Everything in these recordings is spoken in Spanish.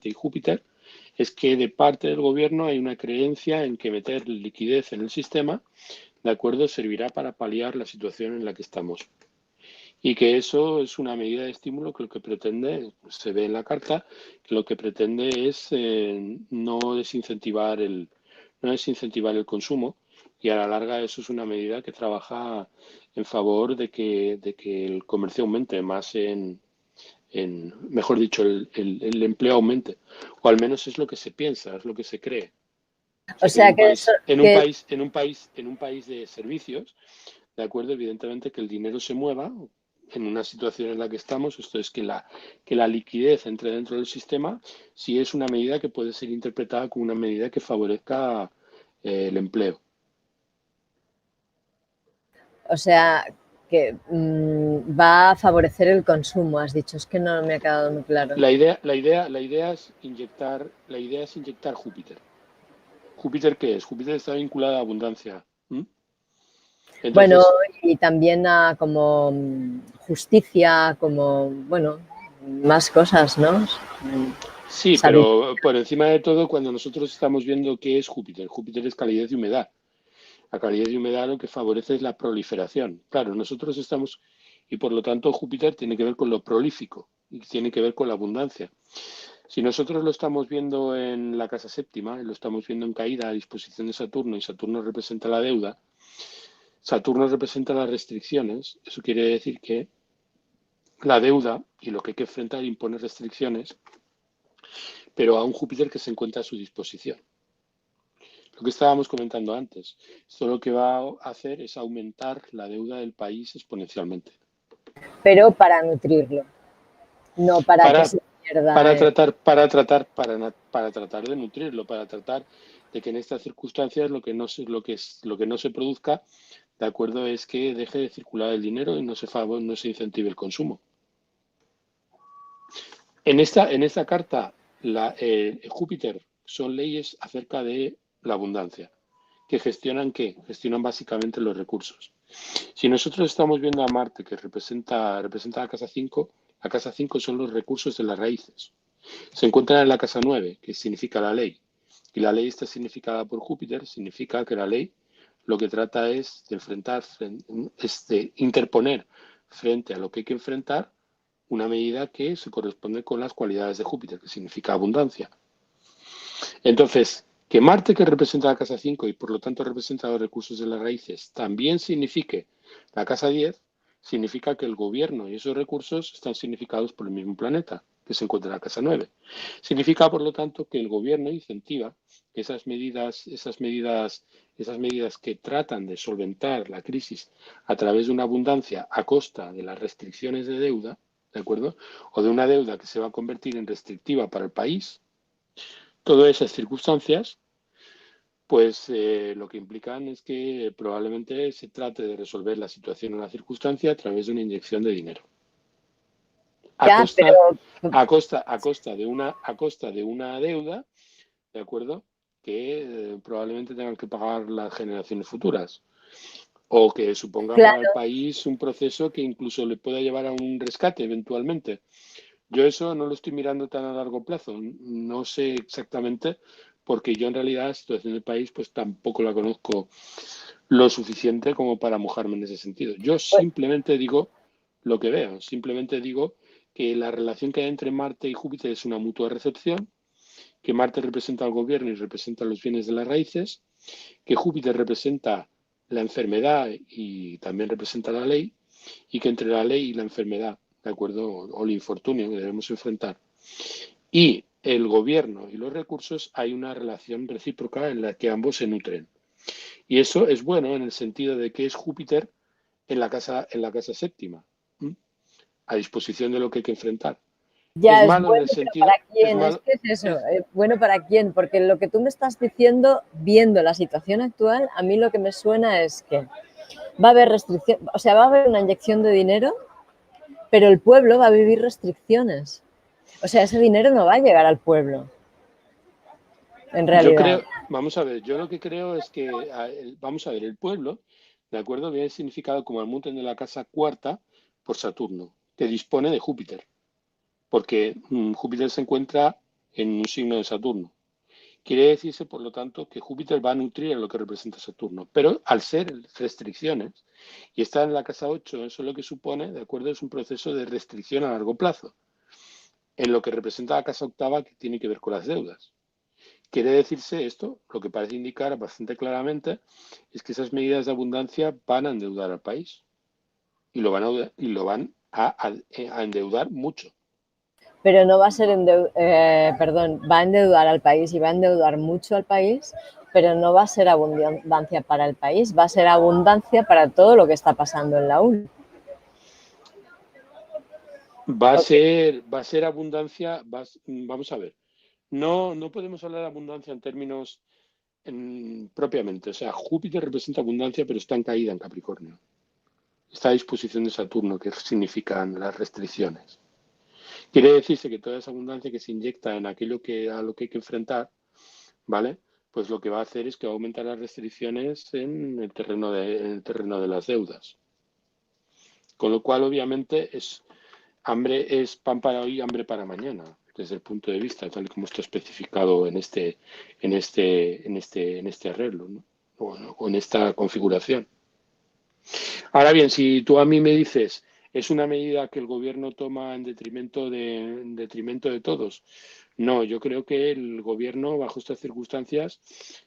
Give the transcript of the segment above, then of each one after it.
y Júpiter es que de parte del gobierno hay una creencia en que meter liquidez en el sistema, ¿de acuerdo?, servirá para paliar la situación en la que estamos. Y que eso es una medida de estímulo que lo que pretende, se ve en la carta, que lo que pretende es no desincentivar el consumo, y a la larga eso es una medida que trabaja en favor de que el comercio aumente más mejor dicho, el empleo aumente. O al menos es lo que se piensa, es lo que se cree. O O sea que en sea un que, país, en un que país, en un país de servicios, de acuerdo, evidentemente que el dinero se mueva en una situación en la que estamos, esto es que la liquidez entre dentro del sistema, sí es una medida que puede ser interpretada como una medida que favorezca el empleo. O sea, que va a favorecer el consumo, has dicho. Es que no me ha quedado muy claro. La idea es inyectar Júpiter. ¿Júpiter qué es? Júpiter está vinculada a abundancia. ¿Mm? Bueno, Entonces, y también a como justicia, como, bueno, más cosas, ¿no? sí, Sabiduría. pero por encima de todo, cuando nosotros estamos viendo qué es Júpiter, Júpiter es calidez y humedad. La calidez y humedad lo que favorece es la proliferación. Claro, nosotros estamos, y por lo tanto Júpiter tiene que ver con lo prolífico y tiene que ver con la abundancia. Si nosotros lo estamos viendo en la casa séptima, lo estamos viendo en caída a disposición de Saturno y Saturno representa la deuda, Saturno representa las restricciones, eso quiere decir que la deuda y lo que hay que enfrentar impone restricciones, pero a un Júpiter que se encuentra a su disposición. Lo que estábamos comentando antes, esto lo que va a hacer es aumentar la deuda del país exponencialmente. Pero para nutrirlo, no para que Para, se pierda. para tratar de nutrirlo, para tratar de que en estas circunstancias lo que no se produzca, de acuerdo, es que deje de circular el dinero y no se incentive el consumo. En esta carta, Júpiter son leyes acerca de la abundancia. ¿Que gestionan qué? Gestionan básicamente los recursos. Si nosotros estamos viendo a Marte, que representa la casa 5 son los recursos de las raíces. Se encuentran en la casa 9, que significa la ley. Y la ley está significada por Júpiter, significa que la ley lo que trata es de interponer frente a lo que hay que enfrentar una medida que se corresponde con las cualidades de Júpiter, que significa abundancia. Entonces, que Marte, que representa la casa 5 y por lo tanto representa los recursos de las raíces, también signifique la casa 10, significa que el gobierno y esos recursos están significados por el mismo planeta, que se encuentra en la casa 9. Significa, por lo tanto, que el gobierno incentiva que esas medidas que tratan de solventar la crisis a través de una abundancia a costa de las restricciones de deuda, ¿de acuerdo? O de una deuda que se va a convertir en restrictiva para el país, todas esas circunstancias, pues lo que implican es que probablemente se trate de resolver la situación o la circunstancia a través de una inyección de dinero. A Ya, costa, pero a costa de una deuda, ¿de acuerdo? Que probablemente tengan que pagar las generaciones futuras. O que suponga para el claro, país un proceso que incluso le pueda llevar a un rescate eventualmente. Yo eso no lo estoy mirando tan a largo plazo. No sé exactamente, porque yo en realidad la situación del país pues tampoco la conozco lo suficiente como para mojarme en ese sentido. Yo pues simplemente digo lo que veo. Simplemente digo que la relación que hay entre Marte y Júpiter es una mutua recepción, que Marte representa al gobierno y representa los bienes de las raíces, que Júpiter representa la enfermedad y también representa la ley, y que entre la ley y la enfermedad, ¿de acuerdo? O el infortunio que debemos enfrentar, y el gobierno y los recursos, hay una relación recíproca en la que ambos se nutren. Y eso es bueno en el sentido de que es Júpiter en la casa séptima, ¿m? A disposición de lo que hay que enfrentar. Es ya es malo en bueno, el pero ¿para sentido, es quién? Es malo, que es eso, es, bueno para quién, porque lo que tú me estás diciendo, viendo la situación actual, a mí lo que me suena es que va a haber restricción, o sea, va a haber una inyección de dinero, pero el pueblo va a vivir restricciones. O sea, ese dinero no va a llegar al pueblo, en yo realidad. creo, vamos a ver, yo lo que creo es que, vamos a ver, el pueblo, ¿de acuerdo? Viene significado como el monte de la casa cuarta por Saturno, que dispone de Júpiter, porque Júpiter se encuentra en un signo de Saturno. Quiere decirse, por lo tanto, que Júpiter va a nutrir a lo que representa Saturno. Pero al ser restricciones y estar en la casa 8, eso lo que supone, de acuerdo, es un proceso de restricción a largo plazo, en lo que representa la casa octava, que tiene que ver con las deudas. Quiere decirse esto, lo que parece indicar bastante claramente, es que esas medidas de abundancia van a endeudar al país y lo van a endeudar mucho. Pero no va a ser, perdón, va a endeudar al país y va a endeudar mucho al país, pero no va a ser abundancia para el país, va a ser abundancia para todo lo que está pasando en la UE. Va a ser abundancia, vamos a ver. No podemos hablar de abundancia en términos propiamente. O sea, Júpiter representa abundancia, pero está en caída en Capricornio. Está a disposición de Saturno, que significan las restricciones. Quiere decirse que toda esa abundancia que se inyecta en aquello a lo que hay que enfrentar, ¿vale? Pues lo que va a hacer es que va a aumentar las restricciones en el terreno de las deudas. Con lo cual, obviamente, es pan para hoy, hambre para mañana, desde el punto de vista, tal y como está especificado en este arreglo, ¿no? O en esta configuración. Ahora bien, si tú a mí me dices, es una medida que el gobierno toma en detrimento de todos. No, yo creo que el gobierno, bajo estas circunstancias,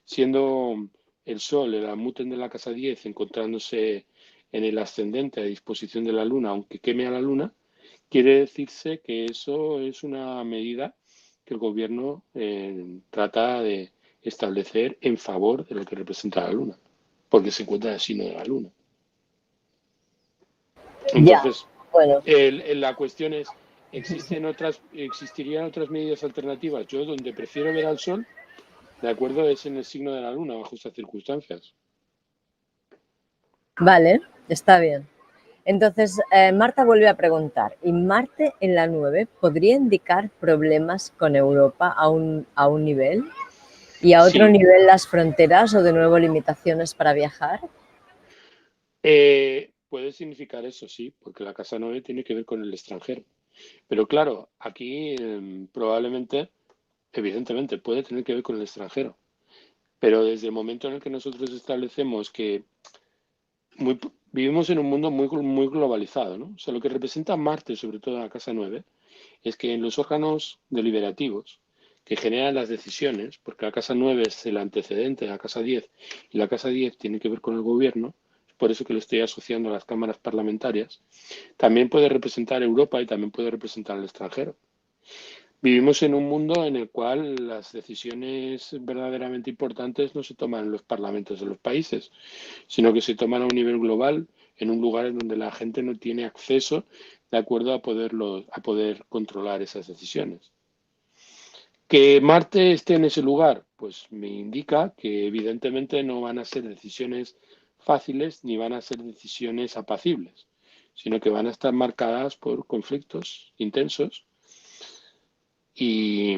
siendo el Sol, el Amuten de la casa 10, encontrándose en el ascendente a disposición de la Luna, aunque queme a la Luna, quiere decirse que eso es una medida que el gobierno trata de establecer en favor de lo que representa la Luna, porque se encuentra en el signo de la Luna. Ya, Entonces, bueno, la cuestión es, ¿existirían otras medidas alternativas? Yo donde prefiero ver al Sol, de acuerdo, es en el signo de la Luna, bajo estas circunstancias. vale, está bien. Entonces, Marta vuelve a preguntar, ¿y Marte en la 9 podría indicar problemas con Europa a un nivel? ¿Y a otro Sí, nivel las fronteras o de nuevo limitaciones para viajar? puede significar eso, sí, porque la casa 9 tiene que ver con el extranjero. Pero claro, aquí probablemente, evidentemente, puede tener que ver con el extranjero. Pero desde el momento en el que nosotros establecemos que vivimos en un mundo muy globalizado, ¿no? O sea, lo que representa Marte, sobre todo en la casa 9, es que en los órganos deliberativos que generan las decisiones, porque la casa 9 es el antecedente de la casa 10 y la casa 10 tiene que ver con el gobierno, es por eso que lo estoy asociando a las cámaras parlamentarias, también puede representar Europa y también puede representar al extranjero. Vivimos en un mundo en el cual las decisiones verdaderamente importantes no se toman en los parlamentos de los países, sino que se toman a un nivel global, en un lugar en donde la gente no tiene acceso de acuerdo a poder controlar esas decisiones. Que Marte esté en ese lugar, pues me indica que evidentemente no van a ser decisiones fáciles ni van a ser decisiones apacibles, sino que van a estar marcadas por conflictos intensos y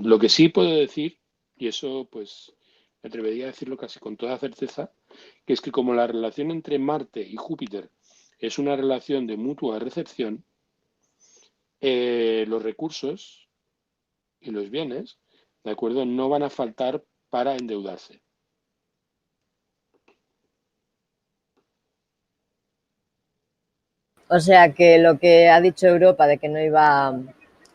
lo que sí puedo decir, y eso pues me atrevería a decirlo casi con toda certeza, que es que como la relación entre Marte y Júpiter es una relación de mutua recepción, los recursos y los bienes, ¿de acuerdo? No van a faltar para endeudarse. O sea que lo que ha dicho Europa de que no iba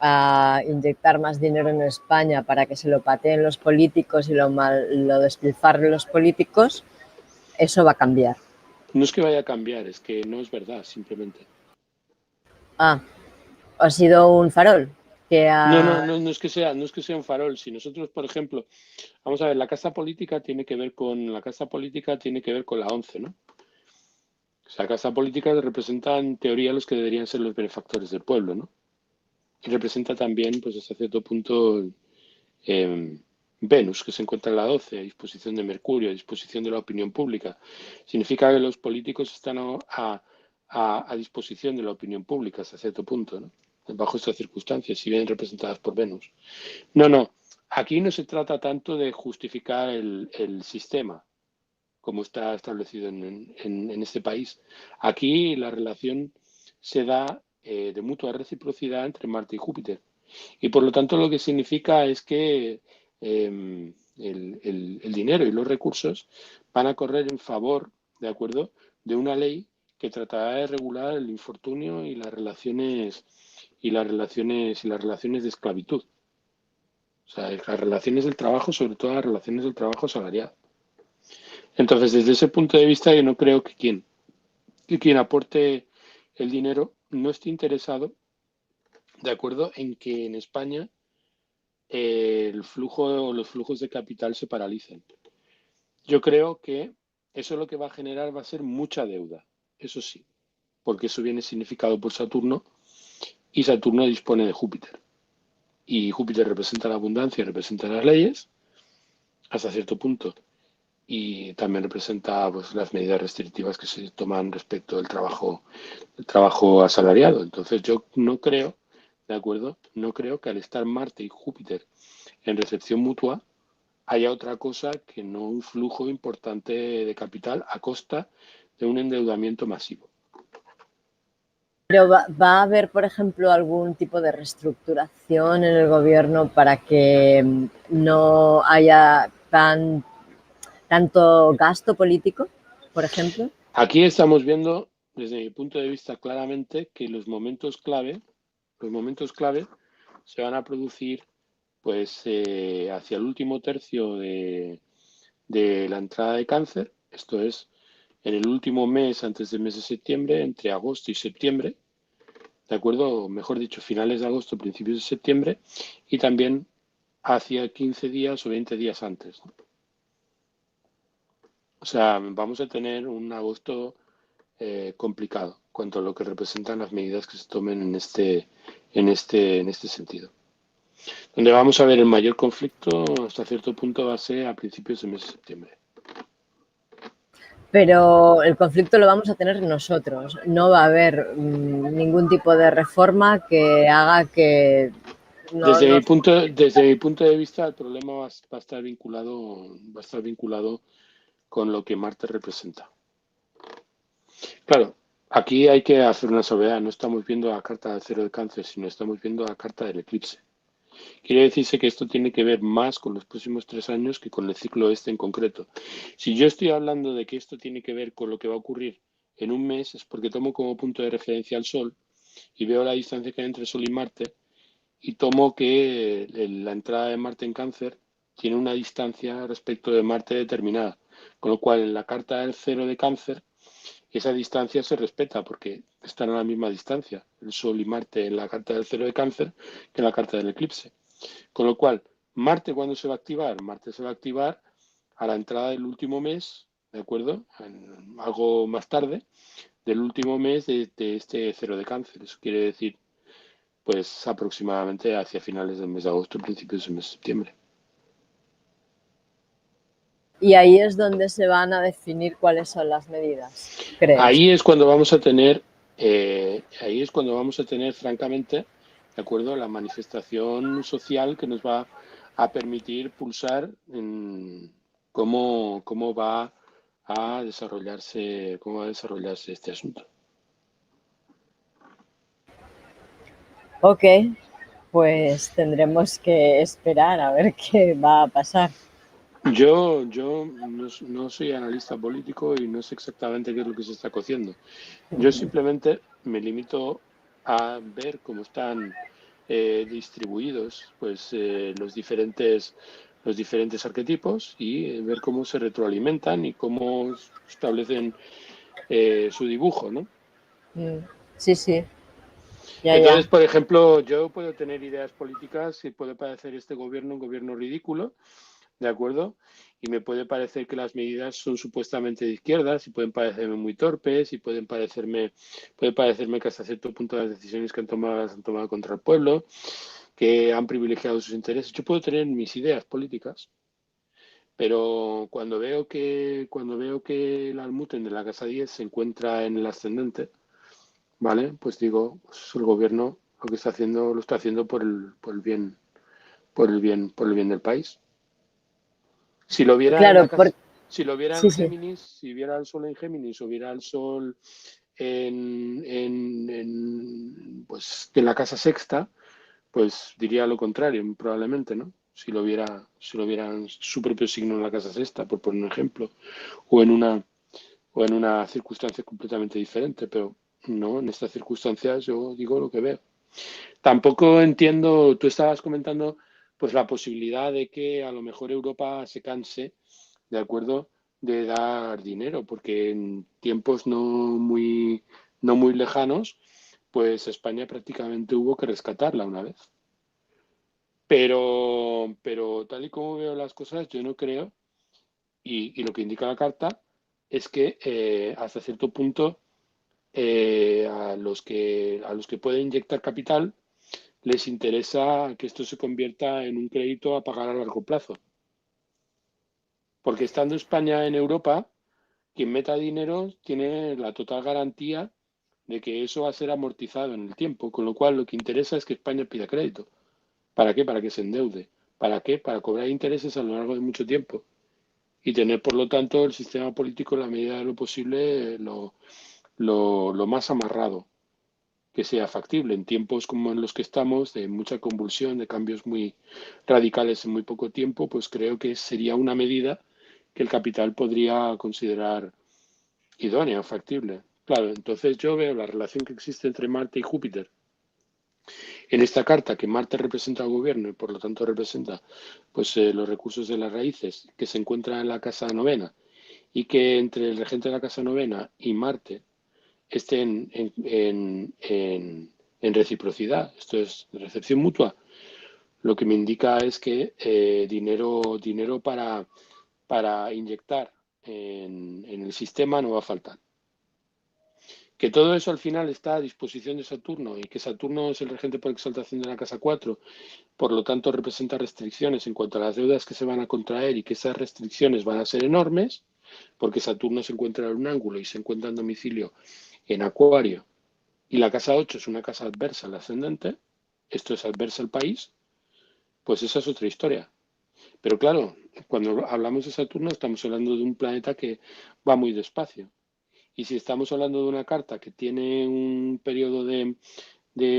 a inyectar más dinero en España para que se lo pateen los políticos y lo despilfarren los políticos, eso va a cambiar. No es que vaya a cambiar, es que no es verdad, simplemente. Ah, ha sido un farol que ha... No es que sea un farol. Si nosotros, por ejemplo, vamos a ver, la casa política tiene que ver con la 11, ¿no? O sea, la casa política representa en teoría los que deberían ser los benefactores del pueblo, ¿no? Y representa también, pues hasta cierto punto, Venus, que se encuentra en la 12, a disposición de Mercurio, a disposición de la opinión pública. Significa que los políticos están a disposición de la opinión pública hasta cierto punto, ¿no? Bajo estas circunstancias, si bien representadas por Venus. No. Aquí no se trata tanto de justificar el sistema, como está establecido en este país. Aquí la relación se da de mutua reciprocidad entre Marte y Júpiter. Y por lo tanto lo que significa es que el dinero y los recursos van a correr en favor, ¿de acuerdo?, de una ley que tratará de regular el infortunio y las relaciones de esclavitud. O sea, las relaciones del trabajo, sobre todo las relaciones del trabajo asalariado. Entonces, desde ese punto de vista, yo no creo que quien aporte el dinero no esté interesado, de acuerdo, en que en España el flujo o los flujos de capital se paralicen. Yo creo que eso lo que va a generar va a ser mucha deuda, eso sí, porque eso viene significado por Saturno y Saturno dispone de Júpiter. Y Júpiter representa la abundancia, representa las leyes hasta cierto punto y también representa pues, las medidas restrictivas que se toman respecto del trabajo asalariado. Entonces yo no creo, ¿de acuerdo? No creo que al estar Marte y Júpiter en recepción mutua haya otra cosa que no un flujo importante de capital a costa de un endeudamiento masivo. Pero va a haber, por ejemplo, algún tipo de reestructuración en el gobierno para que no haya tanto gasto político, por ejemplo. Aquí estamos viendo, desde mi punto de vista, claramente que los momentos clave se van a producir pues hacia el último tercio de la entrada de Cáncer, esto es, en el último mes antes del mes de septiembre, entre agosto y septiembre, ¿de acuerdo? O mejor dicho, finales de agosto, principios de septiembre, y también hacia 15 días o 20 días antes, ¿no? O sea, vamos a tener un agosto complicado cuanto a lo que representan las medidas que se tomen en este sentido. Donde vamos a ver el mayor conflicto hasta cierto punto va a ser a principios del mes de septiembre. Pero el conflicto lo vamos a tener nosotros. No va a haber ningún tipo de reforma que haga que no nos... Desde mi punto de vista, el problema va a estar vinculado con lo que Marte representa. Claro, aquí hay que hacer una salvedad. No estamos viendo la carta del cero de Cáncer, sino estamos viendo la carta del eclipse. Quiere decirse que esto tiene que ver más con los próximos 3 años que con el ciclo este en concreto. Si yo estoy hablando de que esto tiene que ver con lo que va a ocurrir en un mes, es porque tomo como punto de referencia al Sol y veo la distancia que hay entre Sol y Marte y tomo que la entrada de Marte en Cáncer tiene una distancia respecto de Marte determinada. Con lo cual, en la carta del cero de Cáncer, esa distancia se respeta porque están a la misma distancia, el Sol y Marte en la carta del cero de Cáncer que en la carta del eclipse. Con lo cual, Marte, ¿cuándo se va a activar? Marte se va a activar a la entrada del último mes, ¿de acuerdo? Algo más tarde, del último mes de este cero de Cáncer. Eso quiere decir, pues, aproximadamente hacia finales del mes de agosto, principios del mes de septiembre. Y ahí es donde se van a definir cuáles son las medidas, ¿crees? Ahí es cuando vamos a tener, francamente, ¿de acuerdo?, la manifestación social que nos va a permitir pulsar en cómo va a desarrollarse este asunto. Ok, pues tendremos que esperar a ver qué va a pasar. Yo no soy analista político y no sé exactamente qué es lo que se está cociendo. Yo simplemente me limito a ver cómo están distribuidos pues, los diferentes arquetipos y ver cómo se retroalimentan y cómo establecen su dibujo, ¿no? Sí, sí, ya, ya. Entonces, por ejemplo, yo puedo tener ideas políticas y puede parecer este gobierno un gobierno ridículo, ¿de acuerdo? Y me puede parecer que las medidas son supuestamente de izquierdas y pueden parecerme muy torpes y puede parecerme que hasta cierto punto las decisiones que las han tomado contra el pueblo, que han privilegiado sus intereses. Yo puedo tener mis ideas políticas, pero cuando veo que el almuten de la Casa 10 se encuentra en el ascendente, ¿vale? Pues digo, pues el gobierno lo que está haciendo, lo está haciendo por el bien del país. Si lo viera en Claro, la casa, si lo viera en sí, sí. Géminis, si viera el Sol en Géminis o viera el Sol pues, en la casa sexta, pues diría lo contrario, probablemente, ¿no? Si lo viera en su propio signo en la casa sexta, por poner un ejemplo, o en una, o en una circunstancia completamente diferente, pero no, en estas circunstancias yo digo lo que veo. Tampoco entiendo, tú estabas comentando pues la posibilidad de que a lo mejor Europa se canse, de acuerdo, de dar dinero, porque en tiempos no muy lejanos, pues España prácticamente hubo que rescatarla una vez. Pero tal y como veo las cosas, yo no creo, y lo que indica la carta es que hasta cierto punto a los que pueden inyectar capital les interesa que esto se convierta en un crédito a pagar a largo plazo. Porque estando España en Europa, quien meta dinero tiene la total garantía de que eso va a ser amortizado en el tiempo, con lo cual lo que interesa es que España pida crédito. ¿Para qué? Para que se endeude. ¿Para qué? Para cobrar intereses a lo largo de mucho tiempo y tener, por lo tanto, el sistema político en la medida de lo posible lo más amarrado que sea factible en tiempos como en los que estamos, de mucha convulsión, de cambios muy radicales en muy poco tiempo, pues creo que sería una medida que el capital podría considerar idónea o factible. Claro, entonces yo veo la relación que existe entre Marte y Júpiter. En esta carta, que Marte representa al gobierno y por lo tanto representa pues, los recursos de las raíces que se encuentran en la casa novena y que entre el regente de la casa novena y Marte estén en reciprocidad, esto es recepción mutua, lo que me indica es que dinero para inyectar en el sistema no va a faltar. Que todo eso al final está a disposición de Saturno y que Saturno es el regente por exaltación de la casa 4, por lo tanto representa restricciones en cuanto a las deudas que se van a contraer y que esas restricciones van a ser enormes, porque Saturno se encuentra en un ángulo y se encuentra en domicilio en Acuario y la casa 8 es una casa adversa al ascendente, esto es adversa al país, pues esa es otra historia. Pero claro, cuando hablamos de Saturno estamos hablando de un planeta que va muy despacio. Y si estamos hablando de una carta que tiene un periodo de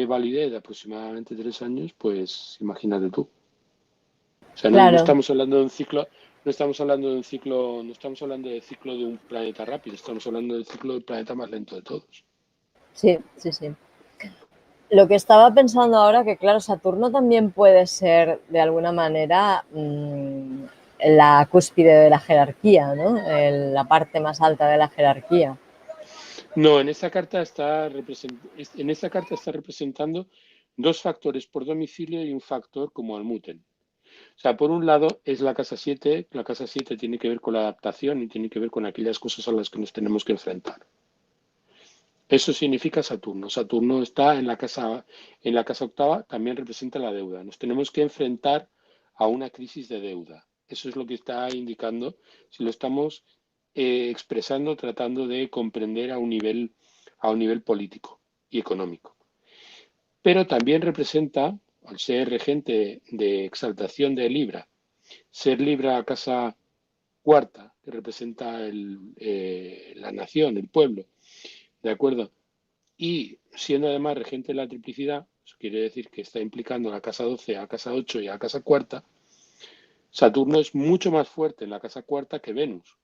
validez de aproximadamente 3 años, pues imagínate tú. O sea, no Claro, estamos hablando de un ciclo, no estamos hablando de un ciclo, no estamos hablando del ciclo de un planeta rápido, estamos hablando del ciclo del planeta más lento de todos. sí, sí, sí. Lo que estaba pensando ahora, que claro, Saturno también puede ser de alguna manera la cúspide de la jerarquía, ¿no? La parte más alta de la jerarquía. No, en esta carta está representando dos factores por domicilio y un factor como almuten. O sea, por un lado es la casa 7 tiene que ver con la adaptación y tiene que ver con aquellas cosas a las que nos tenemos que enfrentar. Eso significa Saturno. Saturno está en la casa octava, también representa la deuda. Nos tenemos que enfrentar a una crisis de deuda. Eso es lo que está indicando, si lo estamos expresando, tratando de comprender a un nivel político y económico. Pero también representa, al ser regente de exaltación de Libra, ser Libra casa cuarta, que representa la nación, el pueblo, ¿de acuerdo? Y siendo además regente de la triplicidad, eso quiere decir que está implicando a la casa 12, a la casa 8 y a la casa cuarta, Saturno es mucho más fuerte en la casa cuarta que Venus.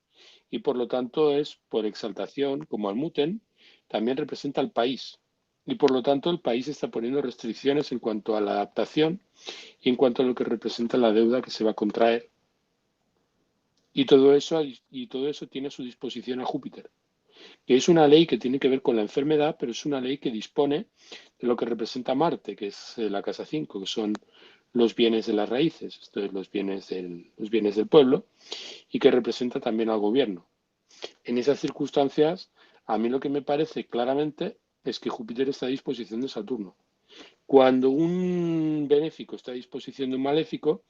Y por lo tanto es, por exaltación, como Almuten, también representa al país. Y por lo tanto el país está poniendo restricciones en cuanto a la adaptación y en cuanto a lo que representa la deuda que se va a contraer. Y todo eso tiene a su disposición a Júpiter, que es una ley que tiene que ver con la enfermedad, pero es una ley que dispone de lo que representa Marte, que es la casa 5, que son los bienes de las raíces, esto es los bienes del pueblo, y que representa también al gobierno. En esas circunstancias, a mí lo que me parece claramente es que Júpiter está a disposición de Saturno. Cuando un benéfico está a disposición de un maléfico,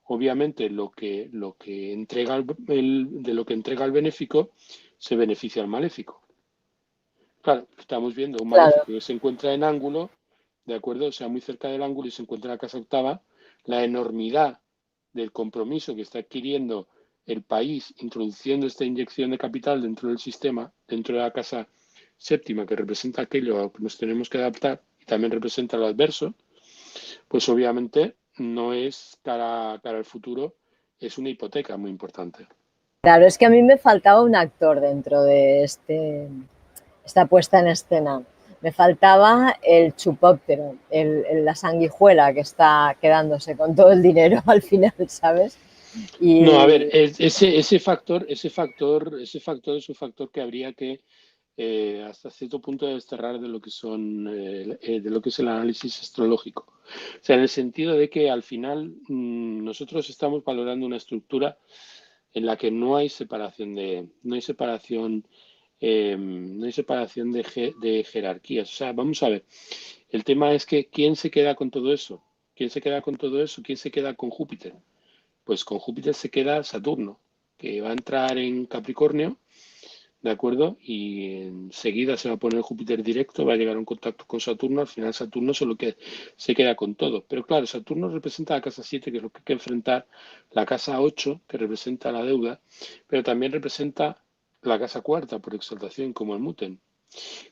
obviamente lo que entrega de lo que entrega el benéfico se beneficia al maléfico. Claro, estamos viendo un Claro, maléfico que se encuentra en ángulo, ¿de acuerdo? O sea, muy cerca del ángulo y se encuentra en la casa octava, la enormidad del compromiso que está adquiriendo el país introduciendo esta inyección de capital dentro del sistema, dentro de la casa séptima, que representa aquello a lo que nos tenemos que adaptar y también representa lo adverso, pues obviamente no es cara al futuro, es una hipoteca muy importante. Claro, es que a mí me faltaba un actor dentro de esta puesta en escena. Me faltaba el chupóptero, la sanguijuela que está quedándose con todo el dinero al final, ¿sabes? No, a ver, Y ese factor es un factor que habría que hasta cierto punto desterrar de lo que son de lo que es el análisis astrológico. O sea, en el sentido de que al final nosotros estamos valorando una estructura en la que no hay separación de jerarquías. O sea, vamos a ver, el tema es que ¿quién se queda con todo eso? ¿Quién se queda con todo eso? ¿Quién se queda con Júpiter? Pues con Júpiter se queda Saturno, que va a entrar en Capricornio, ¿de acuerdo? Y enseguida se va a poner Júpiter directo, va a llegar a un contacto con Saturno, al final Saturno solo que se queda con todo. Pero claro, Saturno representa la casa 7, que es lo que hay que enfrentar, la casa 8, que representa la deuda, pero también representa la casa cuarta, por exaltación, como el Muten.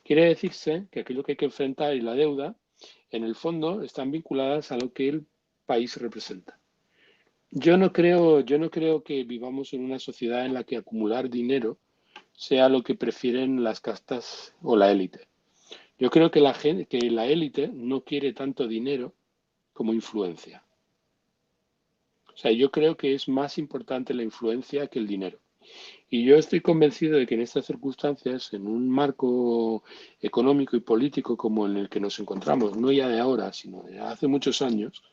Quiere decirse que aquello que hay que enfrentar y la deuda, en el fondo, están vinculadas a lo que el país representa. Yo no creo que vivamos en una sociedad en la que acumular dinero sea lo que prefieren las castas o la élite. Yo creo que la élite no quiere tanto dinero como influencia. O sea, yo creo que es más importante la influencia que el dinero. Y yo estoy convencido de que en estas circunstancias, en un marco económico y político como en el que nos encontramos, no ya de ahora, sino de hace muchos años,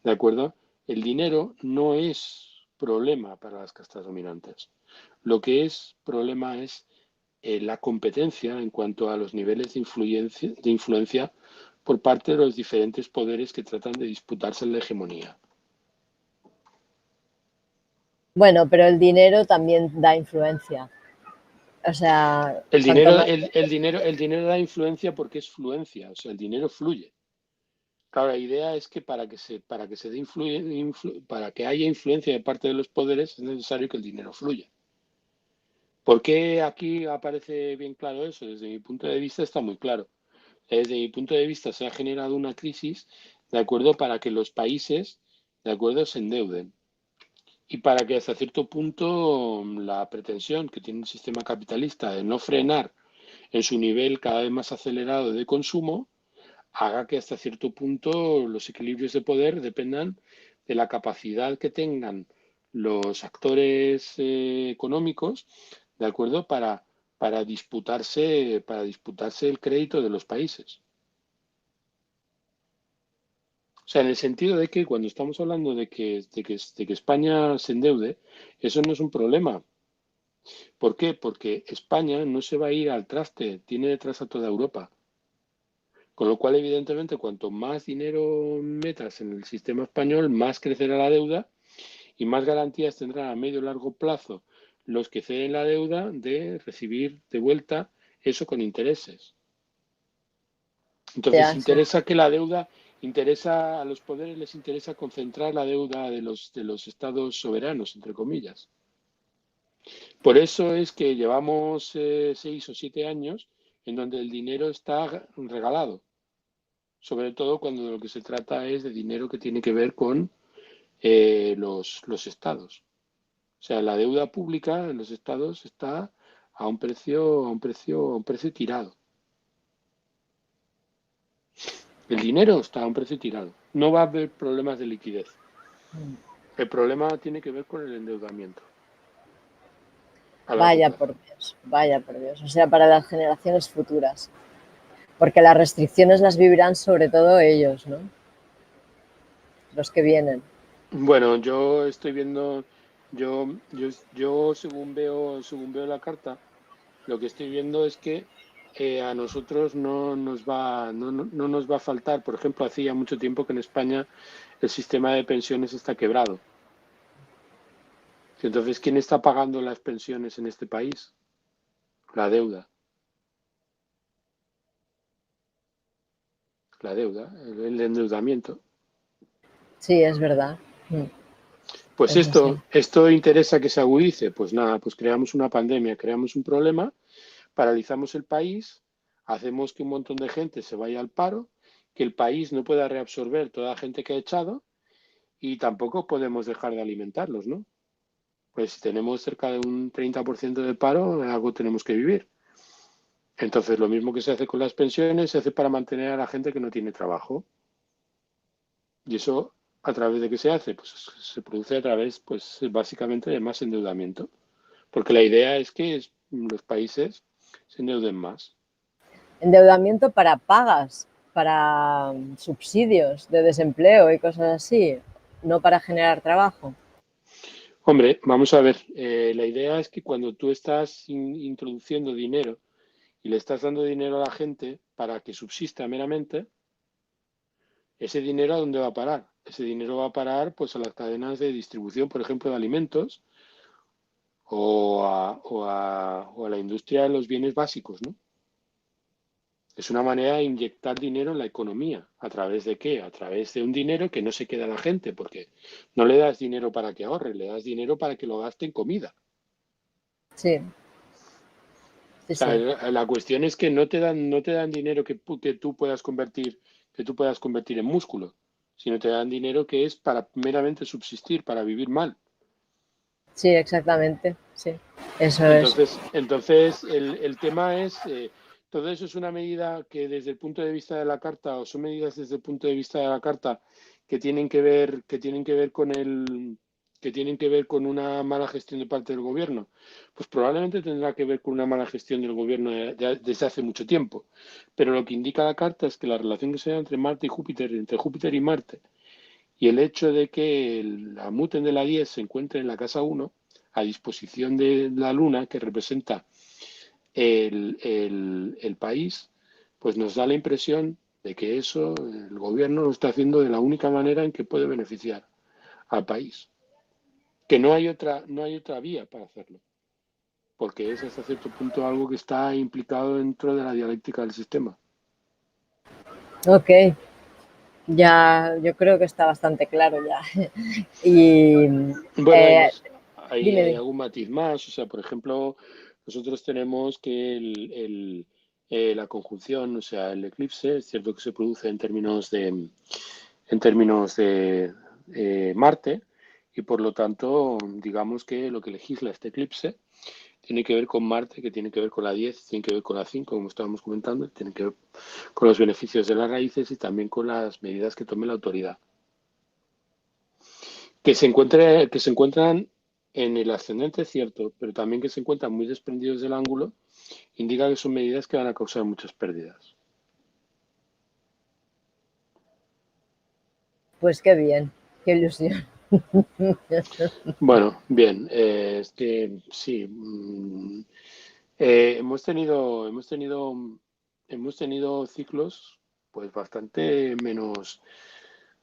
¿de acuerdo? El dinero no es problema para las castas dominantes. Lo que es problema es la competencia en cuanto a los niveles de influencia por parte de los diferentes poderes que tratan de disputarse la hegemonía. bueno, pero el dinero también da influencia. O sea, El cuanto dinero, más... el dinero da influencia porque es fluencia, o sea, el dinero fluye. Claro, la idea es que para que se dé para que haya influencia de parte de los poderes es necesario que el dinero fluya. ¿Por qué aquí aparece bien claro eso? Desde mi punto de vista está muy claro. Desde mi punto de vista se ha generado una crisis, ¿de acuerdo? Para que los países, ¿de acuerdo?, se endeuden. Y para que hasta cierto punto la pretensión que tiene el sistema capitalista de no frenar en su nivel cada vez más acelerado de consumo, haga que hasta cierto punto los equilibrios de poder dependan de la capacidad que tengan los actores económicos, ¿de acuerdo? Para disputarse el crédito de los países. O sea, en el sentido de que cuando estamos hablando de que España se endeude, eso no es un problema. ¿Por qué? Porque España no se va a ir al traste, tiene detrás a toda Europa. Con lo cual, evidentemente, cuanto más dinero metas en el sistema español, más crecerá la deuda y más garantías tendrán a medio y largo plazo los que ceden la deuda de recibir de vuelta eso con intereses. Entonces, Ya, sí. interesa a los poderes, les interesa concentrar la deuda de los estados soberanos, entre comillas. Por eso es que llevamos 6 o 7 años en donde el dinero está regalado, sobre todo cuando de lo que se trata es de dinero que tiene que ver con los estados. O sea, la deuda pública en los estados está a un precio tirado. El dinero está a un precio tirado. No va a haber problemas de liquidez. El problema tiene que ver con el endeudamiento a largo Vaya plazo. por Dios, vaya por Dios. O sea, para las generaciones futuras. Porque las restricciones las vivirán sobre todo ellos, ¿no? Los que vienen. Bueno, yo estoy viendo, yo según veo la carta, lo que estoy viendo es que a nosotros no nos va a faltar. Por ejemplo, hacía mucho tiempo que en España el sistema de pensiones está quebrado. Entonces, ¿quién está pagando las pensiones en este país? La deuda, el endeudamiento. Sí, es verdad. Pues Es así. esto interesa que se agudice. Pues nada, pues creamos una pandemia, creamos un problema, paralizamos el país, hacemos que un montón de gente se vaya al paro que el país no pueda reabsorber toda la gente que ha echado y tampoco podemos dejar de alimentarlos, ¿no? Pues si tenemos cerca de un 30% de paro, algo tenemos que vivir. Entonces, lo mismo que se hace con las pensiones, se hace para mantener a la gente que no tiene trabajo. Y eso, ¿a través de qué se hace? Pues se produce a través, pues básicamente, de más endeudamiento. Porque la idea es que los países se endeuden más. Endeudamiento para pagas, para subsidios de desempleo y cosas así, no para generar trabajo. Hombre, vamos a ver, la idea es que cuando tú estás introduciendo dinero y le estás dando dinero a la gente para que subsista meramente, ese dinero ¿a dónde va a parar? Ese dinero va a parar pues a las cadenas de distribución, por ejemplo, de alimentos o a la industria de los bienes básicos, ¿no? Es una manera de inyectar dinero en la economía. ¿A través de qué? A través de un dinero que no se queda a la gente, porque no le das dinero para que ahorre, le das dinero para que lo gaste en comida. Sí, sí, O sea, sí. la cuestión es que no te dan dinero que tú puedas convertir en músculo, sino te dan dinero que es para meramente subsistir, para vivir mal. Sí, exactamente. Sí, eso es. Entonces el tema es, todo eso es una medida que desde el punto de vista de la Carta, o son medidas desde el punto de vista de la Carta que tienen que ver con una mala gestión de parte del gobierno. Pues probablemente tendrá que ver con una mala gestión del gobierno desde hace mucho tiempo. Pero lo que indica la Carta es que la relación que se da entre Marte y Júpiter, entre Júpiter y Marte, y el hecho de que la Muten de la 10 se encuentre en la casa 1, a disposición de la Luna, que representa el país, pues nos da la impresión de que eso el gobierno lo está haciendo de la única manera en que puede beneficiar al país. Que no hay otra vía para hacerlo, porque es hasta cierto punto algo que está implicado dentro de la dialéctica del sistema. Ok, ya yo creo que está bastante claro ya. Y Bueno, hay eh, más, hay, dime, hay dime. algún matiz más. O sea, por ejemplo, nosotros tenemos que la conjunción, o sea, el eclipse, es cierto que se produce en términos de Marte, y por lo tanto, digamos que lo que legisla este eclipse tiene que ver con Marte, que tiene que ver con la 10, tiene que ver con la 5, como estábamos comentando, tiene que ver con los beneficios de las raíces y también con las medidas que tome la autoridad. Que se encuentran en el ascendente, es cierto, pero también que se encuentran muy desprendidos del ángulo, indica que son medidas que van a causar muchas pérdidas. Pues qué bien, qué ilusión. Bueno, bien, es que sí, hemos tenido ciclos pues bastante menos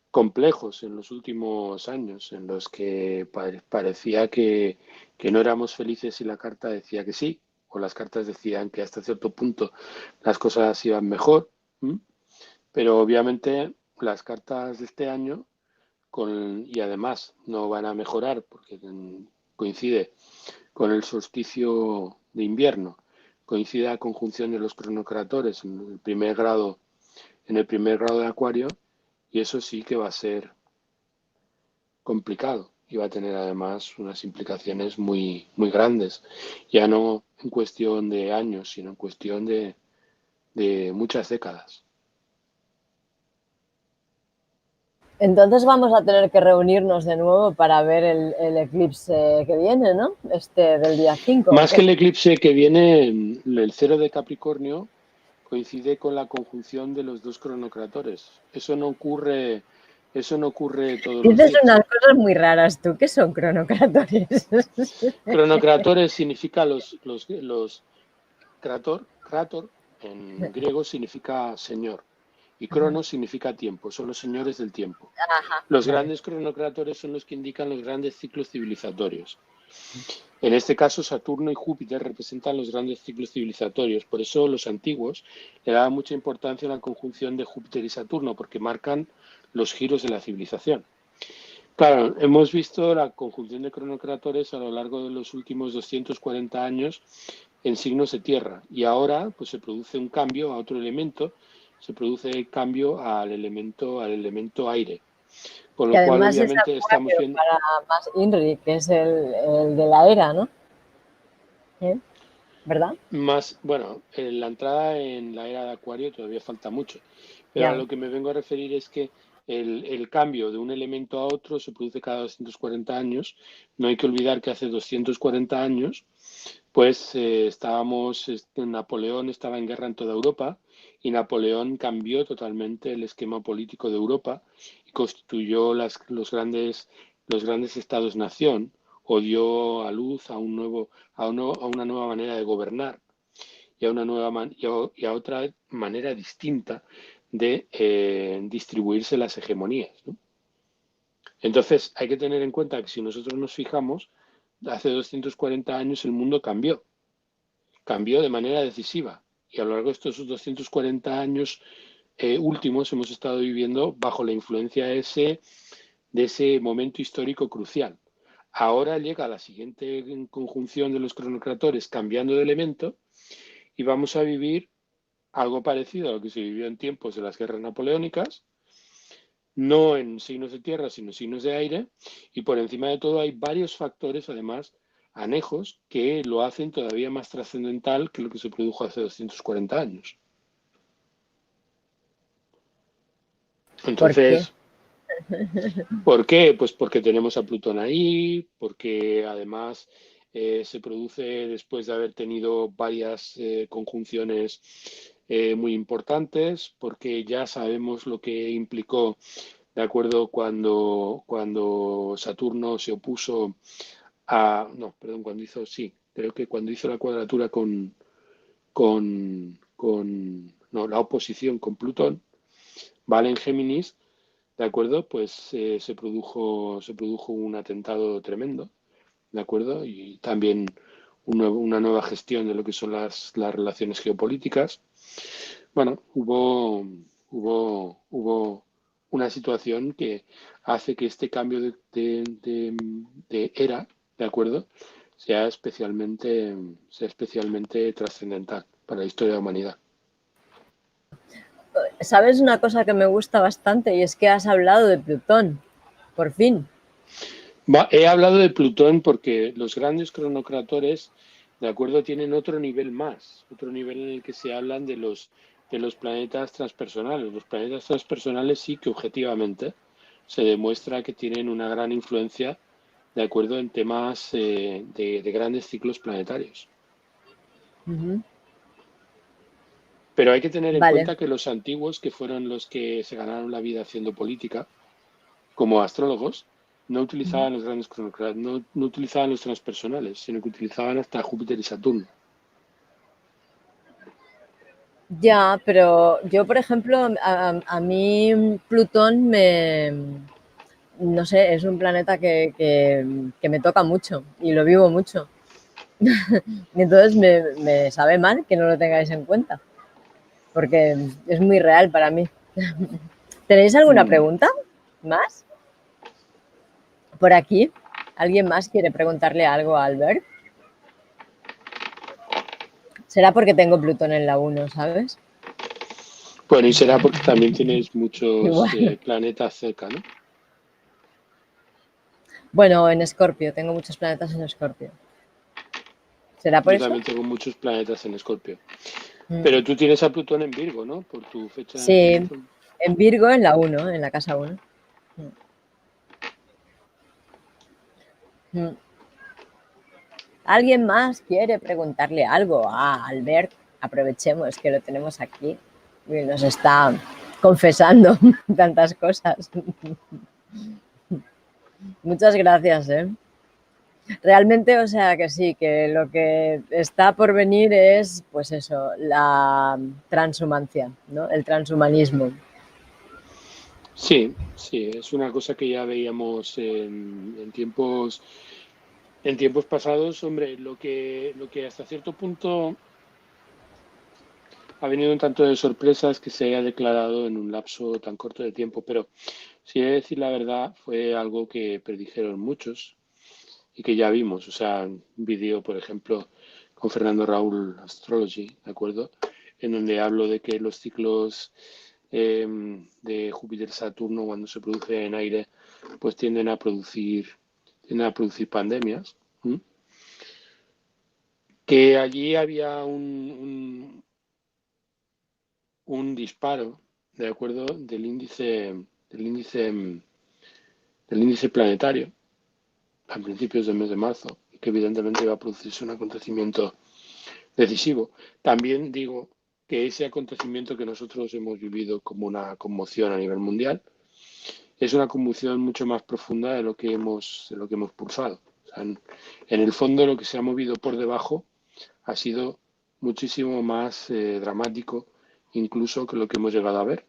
complejos en los últimos años, en los que parecía que no éramos felices y la carta decía que sí, o las cartas decían que hasta cierto punto las cosas iban mejor. ¿M? Pero obviamente las cartas de este año, y además no van a mejorar porque coincide con el solsticio de invierno, coincide la conjunción de los cronocratores en el primer grado de Acuario, y eso sí que va a ser complicado y va a tener además unas implicaciones muy, muy grandes, ya no en cuestión de años, sino en cuestión de muchas décadas. Entonces vamos a tener que reunirnos de nuevo para ver el eclipse que viene, ¿no? Este del día 5, ¿o Más que qué? el eclipse que viene, el cero de Capricornio coincide con la conjunción de los dos cronocratores. Eso no ocurre todos los Dices días. unas cosas muy raras tú, ¿qué son cronocratores? Cronocratores significa los krator en griego significa señor y cronos significa tiempo, son los señores del tiempo. Ajá, Los vale. grandes cronocratores son los que indican los grandes ciclos civilizatorios. En este caso, Saturno y Júpiter representan los grandes ciclos civilizatorios. Por eso los antiguos le daban mucha importancia a la conjunción de Júpiter y Saturno, porque marcan los giros de la civilización. Claro, hemos visto la conjunción de cronocratores a lo largo de los últimos 240 años en signos de tierra, y ahora pues se produce un cambio a otro elemento se produce cambio al elemento aire. Con Que lo cual, además es obviamente, estamos acuario viendo para más Inri, que es el de la era, ¿no? ¿Eh? ¿Verdad? más, bueno, en la entrada en la era de Acuario todavía falta mucho, pero a Ya. lo que me vengo a referir es que el cambio de un elemento a otro se produce cada 240 años. No hay que olvidar que hace 240 años pues Napoleón estaba en guerra en toda Europa y Napoleón cambió totalmente el esquema político de Europa y constituyó los grandes estados-nación o dio a luz a a una nueva manera de gobernar y a y a otra manera distinta de distribuirse las hegemonías, ¿no? Entonces hay que tener en cuenta que si nosotros nos fijamos, hace 240 años el mundo cambió de manera decisiva. Y a lo largo de estos 240 años últimos hemos estado viviendo bajo la influencia de ese momento histórico crucial. Ahora llega la siguiente conjunción de los cronocratores cambiando de elemento y vamos a vivir algo parecido a lo que se vivió en tiempos de las guerras napoleónicas, no en signos de tierra, sino signos de aire, y por encima de todo hay varios factores, además, anejos, que lo hacen todavía más trascendental que lo que se produjo hace 240 años. ¿Por qué? Entonces, ¿por qué? Pues porque tenemos a Plutón ahí, porque además se produce después de haber tenido varias conjunciones muy importantes, porque ya sabemos lo que implicó, de acuerdo, cuando Saturno se opuso no, perdón, sí, creo que cuando hizo la cuadratura no, la oposición con Plutón, ¿vale? En Géminis, ¿de acuerdo? Pues se produjo un atentado tremendo, ¿de acuerdo? Y también una nueva gestión de lo que son las relaciones geopolíticas. Bueno, hubo una situación que hace que este cambio de era, ¿de acuerdo? Sea especialmente trascendental para la historia de la humanidad. ¿Sabes una cosa que me gusta bastante? Y es que has hablado de Plutón, por fin. He hablado de Plutón porque los grandes cronocratores, de acuerdo, tienen otro nivel más, otro nivel en el que se hablan de los planetas transpersonales. Los planetas transpersonales sí que objetivamente se demuestra que tienen una gran influencia, de acuerdo, en temas de grandes ciclos planetarios. Ujú. Pero hay que tener en Vale. cuenta que los antiguos, que fueron los que se ganaron la vida haciendo política, como astrólogos, no utilizaban los grandes cronocratas, no utilizaban los transpersonales, sino que utilizaban hasta Júpiter y Saturno. Ya, pero yo, por ejemplo, a mí Plutón no sé, es un planeta que me toca mucho y lo vivo mucho. Y entonces me sabe mal que no lo tengáis en cuenta, porque es muy real para mí. ¿Tenéis alguna Mm. pregunta más por aquí? ¿Alguien más quiere preguntarle algo a Albert? Será porque tengo Plutón en la 1, ¿sabes? Bueno, y será porque también tienes muchos Igual. planetas cerca, ¿no? Bueno, en Escorpio, tengo muchos planetas en Escorpio. ¿Será por Yo eso? también tengo muchos planetas en Escorpio. Mm. Pero tú tienes a Plutón en Virgo, ¿no? Por tu fecha de Sí, nacimiento. en Virgo, en la 1, en la casa 1. Mm. ¿Alguien más quiere preguntarle algo a Albert? Aprovechemos que lo tenemos aquí y nos está confesando tantas cosas. Muchas gracias, ¿eh? Realmente, o sea que sí, que lo que está por venir es, pues eso, la transhumancia, ¿no? El transhumanismo. Sí, sí, es una cosa que ya veíamos en tiempos pasados. Hombre, lo que hasta cierto punto ha venido un tanto de sorpresa es que se haya declarado en un lapso tan corto de tiempo, pero si he de decir la verdad, fue algo que predijeron muchos y que ya vimos. O sea, un vídeo, por ejemplo, con Fernando Raúl Astrology, ¿de acuerdo? en donde hablo de que los ciclos de Júpiter-Saturno, cuando se produce en aire, pues tienden a producir pandemias. ¿Mm? Que allí había un disparo, ¿de acuerdo? Del índice planetario a principios del mes de marzo, que evidentemente iba a producirse un acontecimiento decisivo. También digo que ese acontecimiento que nosotros hemos vivido como una conmoción a nivel mundial es una conmoción mucho más profunda de lo que hemos pulsado. O sea, en el fondo lo que se ha movido por debajo ha sido muchísimo más dramático incluso que lo que hemos llegado a ver.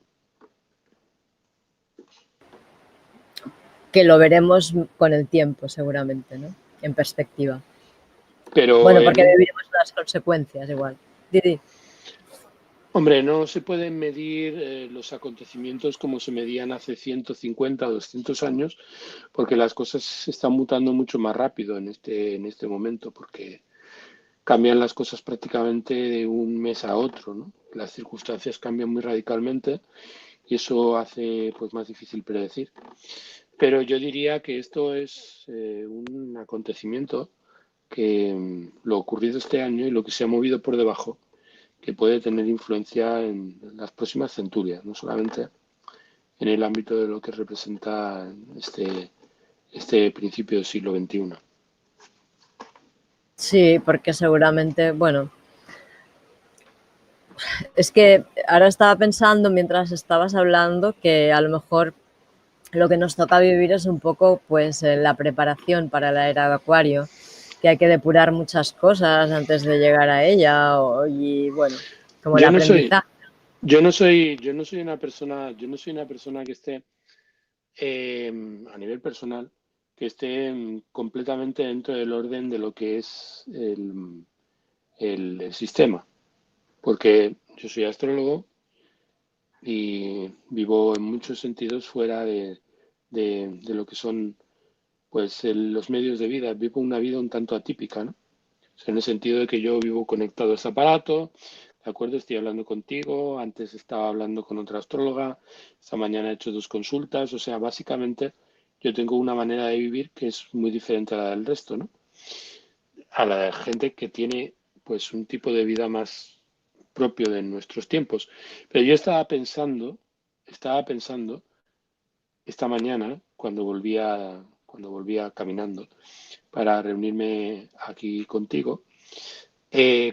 Que lo veremos con el tiempo, seguramente, ¿no? En perspectiva. Pero Bueno, porque viviremos las consecuencias igual. Didi. Hombre, no se pueden medir los acontecimientos como se medían hace 150 o 200 años, porque las cosas se están mutando mucho más rápido en este momento, porque cambian las cosas prácticamente de un mes a otro, ¿no? Las circunstancias cambian muy radicalmente y eso hace pues más difícil predecir. Pero yo diría que esto es un acontecimiento que lo ocurrido este año y lo que se ha movido por debajo, que puede tener influencia en las próximas centurias, no solamente en el ámbito de lo que representa este principio del siglo XXI. Sí, porque seguramente, bueno, es que ahora estaba pensando mientras estabas hablando que a lo mejor lo que nos toca vivir es un poco pues la preparación para la era de Acuario, que hay que depurar muchas cosas antes de llegar a ella y bueno, como el Yo no soy, aprendizaje. yo no soy una persona, yo no soy una persona que esté a nivel personal, que esté completamente dentro del orden de lo que es el sistema, porque yo soy astrólogo y vivo en muchos sentidos fuera de lo que son pues los medios de vida. Vivo una vida un tanto atípica, ¿no? O sea, en el sentido de que yo vivo conectado a ese aparato, ¿de acuerdo? Estoy hablando contigo, antes estaba hablando con otra astróloga, esta mañana he hecho 2 consultas, o sea, básicamente yo tengo una manera de vivir que es muy diferente a la del resto, ¿no? A la de gente que tiene pues un tipo de vida más propio de nuestros tiempos. Pero yo estaba pensando esta mañana cuando volvía caminando para reunirme aquí contigo,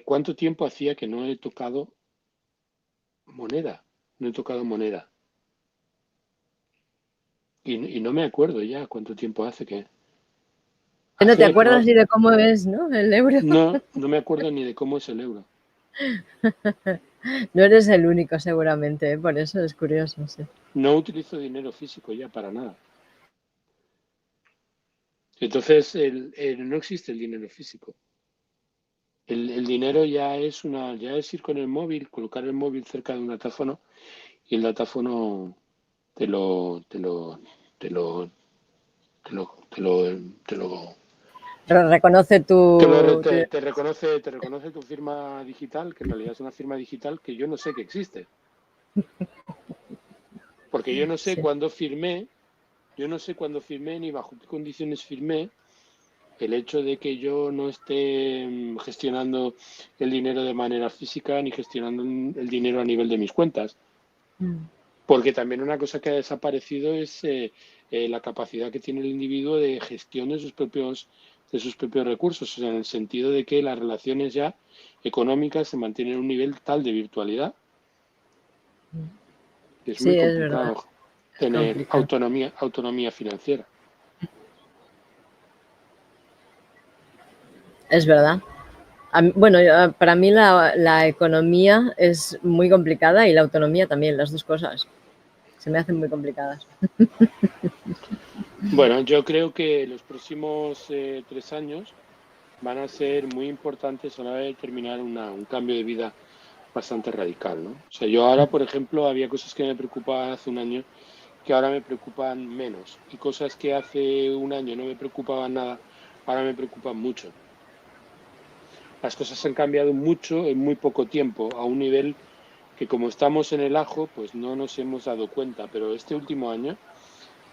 ¿cuánto tiempo hacía que no he tocado moneda? No he tocado moneda. Y no me acuerdo ya cuánto tiempo hace que... No te Hace acuerdas ni de cómo es, ¿no? El euro. no me acuerdo ni de cómo es el euro. No eres el único seguramente, ¿eh? Por eso es curioso, sí. No utilizo dinero físico ya para nada. Entonces, no existe el dinero físico. El dinero ya es ir con el móvil, colocar el móvil cerca de un datáfono y el datáfono te lo, te lo, te lo, te lo, te lo, te lo, Reconoce te reconoce tu firma digital, que en realidad es una firma digital que yo no sé que existe. Porque sí. yo no sé cuándo firmé ni bajo qué condiciones firmé el hecho de que yo no esté gestionando el dinero de manera física ni gestionando el dinero a nivel de mis cuentas. Porque también una cosa que ha desaparecido es la capacidad que tiene el individuo de gestión de sus propios recursos, o sea, en el sentido de que las relaciones ya económicas se mantienen en un nivel tal de virtualidad que es Sí, muy es verdad, complicado es tener complicado. autonomía financiera. Es verdad. Bueno, para mí la economía es muy complicada y la autonomía también, las dos cosas. Se me hacen muy complicadas. Bueno, yo creo que los próximos 3 años van a ser muy importantes a la hora de determinar un cambio de vida bastante radical, ¿no? O sea, yo ahora, por ejemplo, había cosas que me preocupaban hace un año que ahora me preocupan menos y cosas que hace un año no me preocupaban nada, ahora me preocupan mucho. Las cosas han cambiado mucho en muy poco tiempo, a un nivel que como estamos en el ajo, pues no nos hemos dado cuenta, pero este último año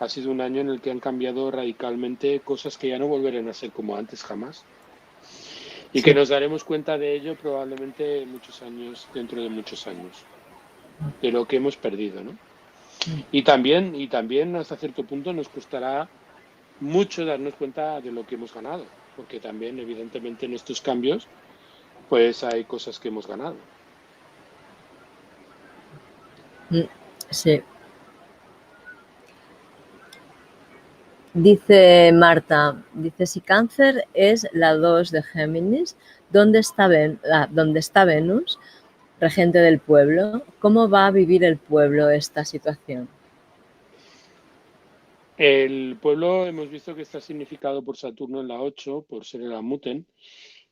ha sido un año en el que han cambiado radicalmente cosas que ya no volverán a ser como antes jamás. Y que Sí. nos daremos cuenta de ello probablemente muchos años, dentro de muchos años, de lo que hemos perdido, ¿no? Y también hasta cierto punto nos costará mucho darnos cuenta de lo que hemos ganado, porque también evidentemente en estos cambios pues hay cosas que hemos ganado. Sí. Dice Marta, dice, si Cáncer es la 2 de Géminis, ¿dónde está Venus, regente del pueblo? ¿Cómo va a vivir el pueblo esta situación? El pueblo hemos visto que está significado por Saturno en la 8 por ser el Amuten,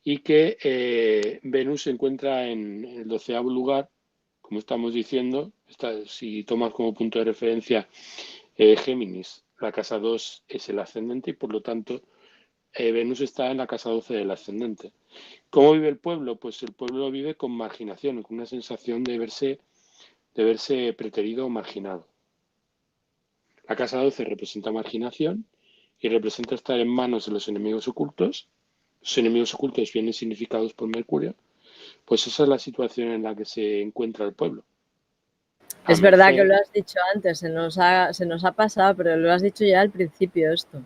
y que Venus se encuentra en el 12º lugar, como estamos diciendo. Si tomas como punto de referencia Géminis, la casa 2 es el ascendente y por lo tanto Venus está en la casa 12 del ascendente. ¿Cómo vive el pueblo? Pues el pueblo vive con marginación, con una sensación de verse preterido o marginado. La casa 12 representa marginación y representa estar en manos de los enemigos ocultos. Los enemigos ocultos vienen significados por Mercurio. Pues esa es la situación en la que se encuentra el pueblo. A Es verdad que merced, lo has dicho antes, se nos ha pasado, pero lo has dicho ya al principio esto.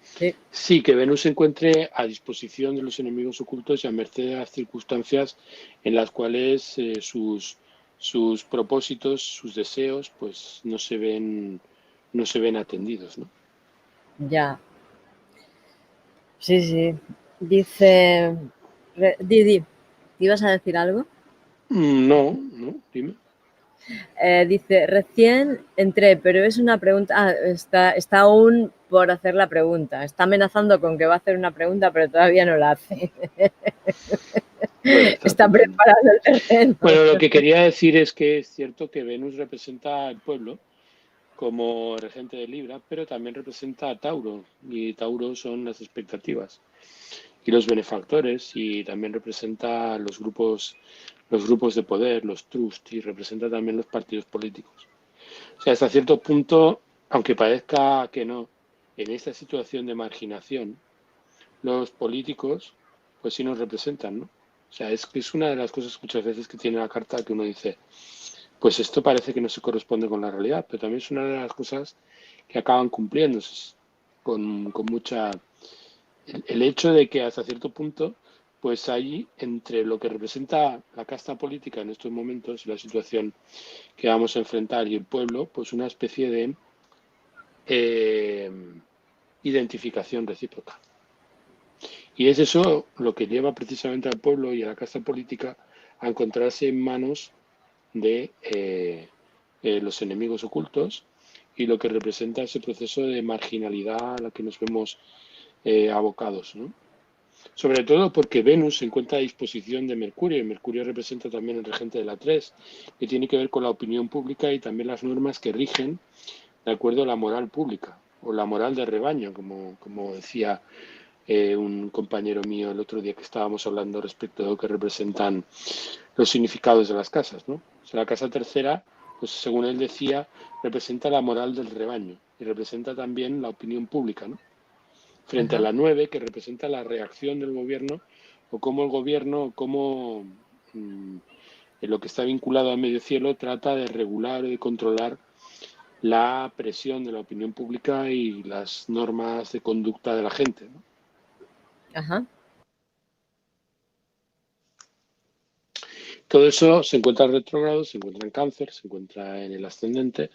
Sí, sí, que Venus se encuentre a disposición de los enemigos ocultos y a merced de las circunstancias en las cuales sus propósitos, sus deseos, pues no se ven atendidos, ¿no? ya. Sí, sí. Dice, Didi, ¿te ibas a decir algo? No, no, dime. Dice, recién entré, pero es una pregunta. Está aún por hacer la pregunta. Está amenazando con que va a hacer una pregunta, pero todavía no la hace. Bueno, está Está pensando. preparando el terreno. Bueno, lo que quería decir es que es cierto que Venus representa al pueblo como regente de Libra, pero también representa a Tauro, y Tauro son las expectativas y los benefactores, y también representa a los grupos de poder, los trust, y representa también los partidos políticos. O sea, hasta cierto punto, aunque parezca que no, en esta situación de marginación, los políticos, pues sí nos representan, ¿no? O sea, es que es una de las cosas muchas veces que tiene la carta que uno dice, pues esto parece que no se corresponde con la realidad, pero también es una de las cosas que acaban cumpliéndose con mucha. El hecho de que hasta cierto punto, pues hay entre lo que representa la casta política en estos momentos y la situación que vamos a enfrentar y el pueblo, pues una especie de eh, identificación recíproca. Y es eso lo que lleva precisamente al pueblo y a la casta política a encontrarse en manos de los enemigos ocultos, y lo que representa ese proceso de marginalidad a la que nos vemos abocados, ¿no? Sobre todo porque Venus se encuentra a disposición de Mercurio, y Mercurio representa también el regente de la 3, que tiene que ver con la opinión pública y también las normas que rigen de acuerdo a la moral pública o la moral de rebaño, como decía un compañero mío el otro día que estábamos hablando respecto de lo que representan los significados de las casas, ¿no? O sea, la casa tercera, pues según él decía, representa la moral del rebaño y representa también la opinión pública, ¿no? Frente a Ajá. la 9, que representa la reacción del gobierno, o cómo el gobierno, cómo mm, en lo que está vinculado al medio cielo, trata de regular y de controlar la presión de la opinión pública y las normas de conducta de la gente, ¿no? Ajá. Todo eso se encuentra en retrógrado, se encuentra en cáncer, se encuentra en el ascendente,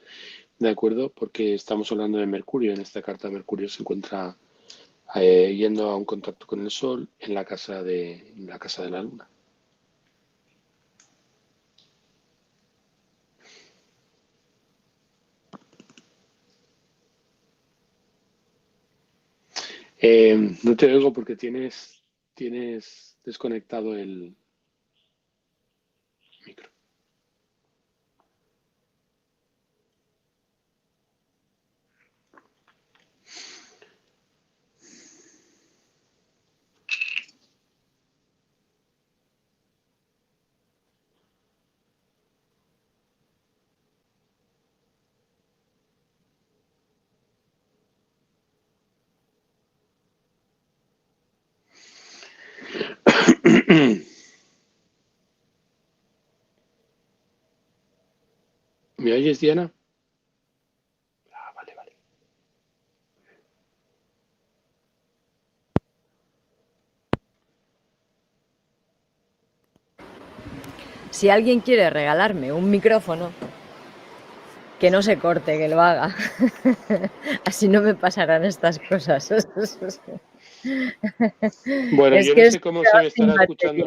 ¿de acuerdo? Porque estamos hablando de Mercurio. En esta carta Mercurio se encuentra yendo a un contacto con el Sol en la casa de la Luna. No te oigo porque tienes desconectado el micro. ¿Me oyes, Diana? Ah, vale, vale. Si alguien quiere regalarme un micrófono, que no se corte, que lo haga. Así no me pasarán estas cosas. Bueno, Es yo no que sé estoy cómo se me sin estará batería. escuchando.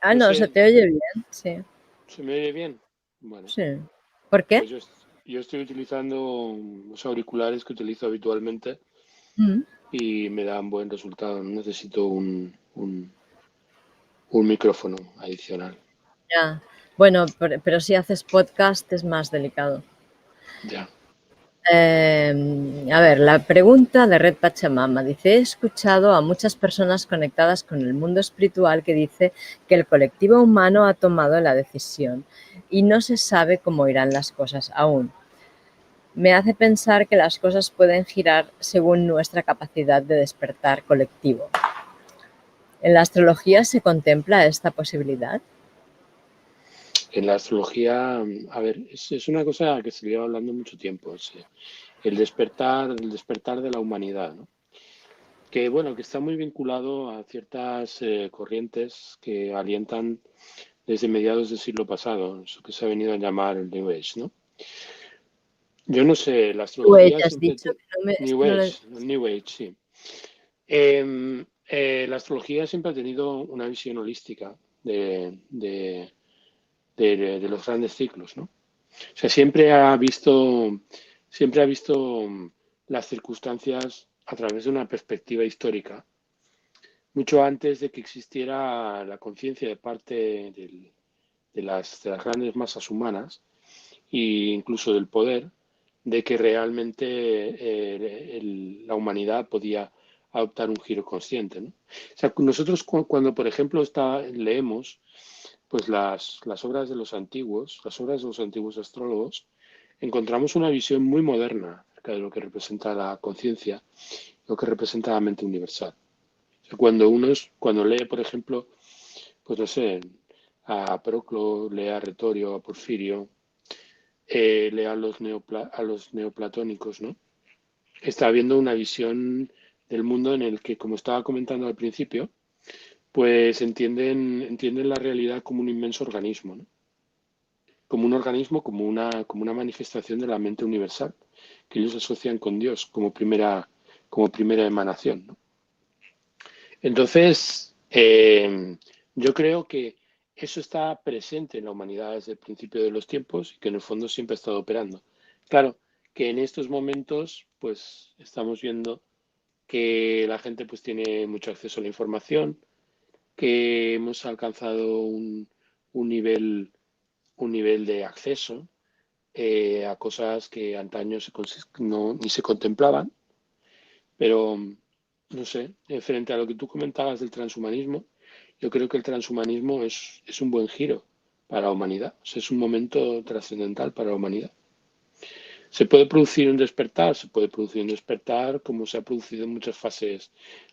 Ah, No no, se sé, te oye bien. Sí, ¿se me oye bien? Bueno, sí. ¿Por qué? pues yo estoy utilizando los auriculares que utilizo habitualmente Mm, y me dan buen resultado. No necesito un micrófono adicional. ya. Bueno, pero si haces podcast es más delicado. Ya. A ver, la pregunta de Red Pachamama dice, he escuchado a muchas personas conectadas con el mundo espiritual que dice que el colectivo humano ha tomado la decisión y no se sabe cómo irán las cosas aún. Me hace pensar que las cosas pueden girar según nuestra capacidad de despertar colectivo. ¿En la astrología se contempla esta posibilidad? En la astrología, a ver, es una cosa que se lleva hablando mucho tiempo, el despertar de la humanidad, ¿no? Que bueno, que está muy vinculado a ciertas corrientes que alientan desde mediados del siglo pasado, eso que se ha venido a llamar el New Age, ¿no? Yo no sé, la Pues astrología ya has siempre... dicho que no me, es New que no le- Age, New Age, sí. La astrología siempre ha tenido una visión holística de los grandes ciclos, ¿no? O sea, siempre ha visto las circunstancias a través de una perspectiva histórica, mucho antes de que existiera la conciencia de parte de las grandes masas humanas e incluso del poder, de que realmente la humanidad podía adoptar un giro consciente, ¿no? O sea, nosotros cuando, por ejemplo, leemos pues las obras de los antiguos, las obras de los antiguos astrólogos, encontramos una visión muy moderna acerca de lo que representa la conciencia, lo que representa la mente universal. O sea, cuando lee, por ejemplo, pues no sé, a Proclo, lee a Retorio, a Porfirio, lee a los neoplatónicos, ¿no? Está viendo una visión del mundo en el que, como estaba comentando al principio, pues entienden la realidad como un inmenso organismo, ¿no? Como un organismo, como una manifestación de la mente universal, que ellos asocian con Dios como primera emanación, ¿no? Entonces, yo creo que eso está presente en la humanidad desde el principio de los tiempos y que en el fondo siempre ha estado operando. Claro, que en estos momentos, pues estamos viendo que la gente pues tiene mucho acceso a la información, que hemos alcanzado un nivel, un nivel de acceso a cosas que antaño ni se contemplaban, pero no sé, frente a lo que tú comentabas del transhumanismo, yo creo que el transhumanismo es un buen giro para la humanidad, o sea, es un momento trascendental para la humanidad. Se puede producir un despertar como se ha producido en muchas fases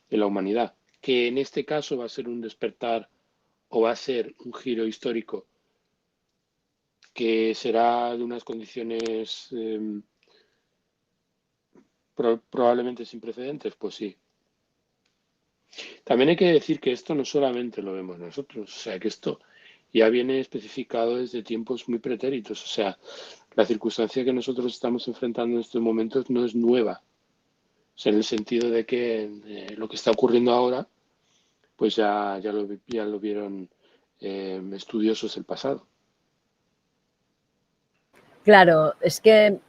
de la humanidad, que en este caso va a ser un despertar o va a ser un giro histórico que será de unas condiciones probablemente sin precedentes, pues sí. También hay que decir que esto no solamente lo vemos nosotros, o sea, que esto ya viene especificado desde tiempos muy pretéritos, o sea, la circunstancia que nosotros estamos enfrentando en estos momentos no es nueva, o sea, en el sentido de que lo que está ocurriendo ahora, pues ya lo vieron estudiosos del pasado. Claro, es que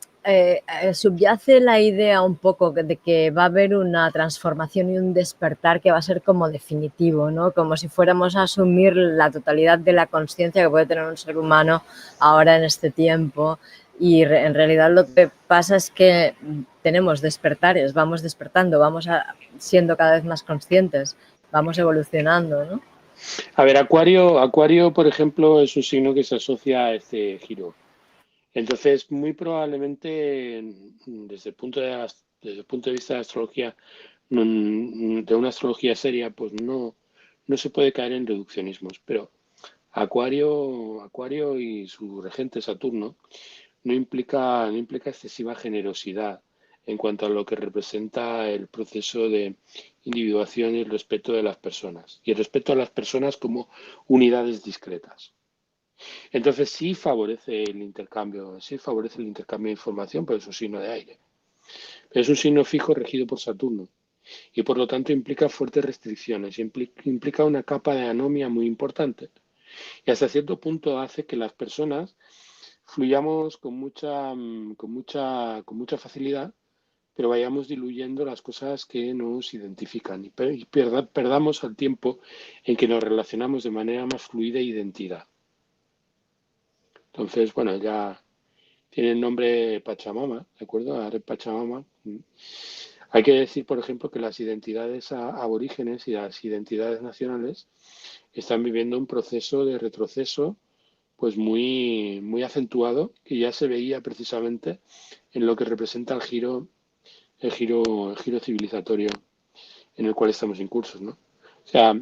subyace la idea un poco de que va a haber una transformación y un despertar que va a ser como definitivo, ¿no? Como si fuéramos a asumir la totalidad de la consciencia que puede tener un ser humano ahora en este tiempo. Y en realidad lo que pasa es que tenemos despertares, vamos despertando, siendo cada vez más conscientes, vamos evolucionando, ¿no? A ver, Acuario, por ejemplo, es un signo que se asocia a este giro. Entonces, muy probablemente, desde el punto de vista de la astrología, de una astrología seria, pues no no se puede caer en reduccionismos, pero Acuario y su regente Saturno no implica excesiva generosidad en cuanto a lo que representa el proceso de individuación y el respeto de las personas, y el respeto a las personas como unidades discretas. Entonces sí favorece el intercambio de información, pero es un signo de aire. Pero es un signo fijo regido por Saturno y por lo tanto implica fuertes restricciones, implica una capa de anomia muy importante y hasta cierto punto hace que las personas fluyamos con mucha facilidad, pero vayamos diluyendo las cosas que nos identifican y perdamos al tiempo en que nos relacionamos de manera más fluida identidad. Entonces, bueno, ya tiene el nombre Pachamama, ¿de acuerdo? Are Pachamama. Hay que decir, por ejemplo, que las identidades aborígenes y las identidades nacionales están viviendo un proceso de retroceso pues muy, muy acentuado, que ya se veía precisamente en lo que representa el giro civilizatorio en el cual estamos incursos, ¿no? O sea,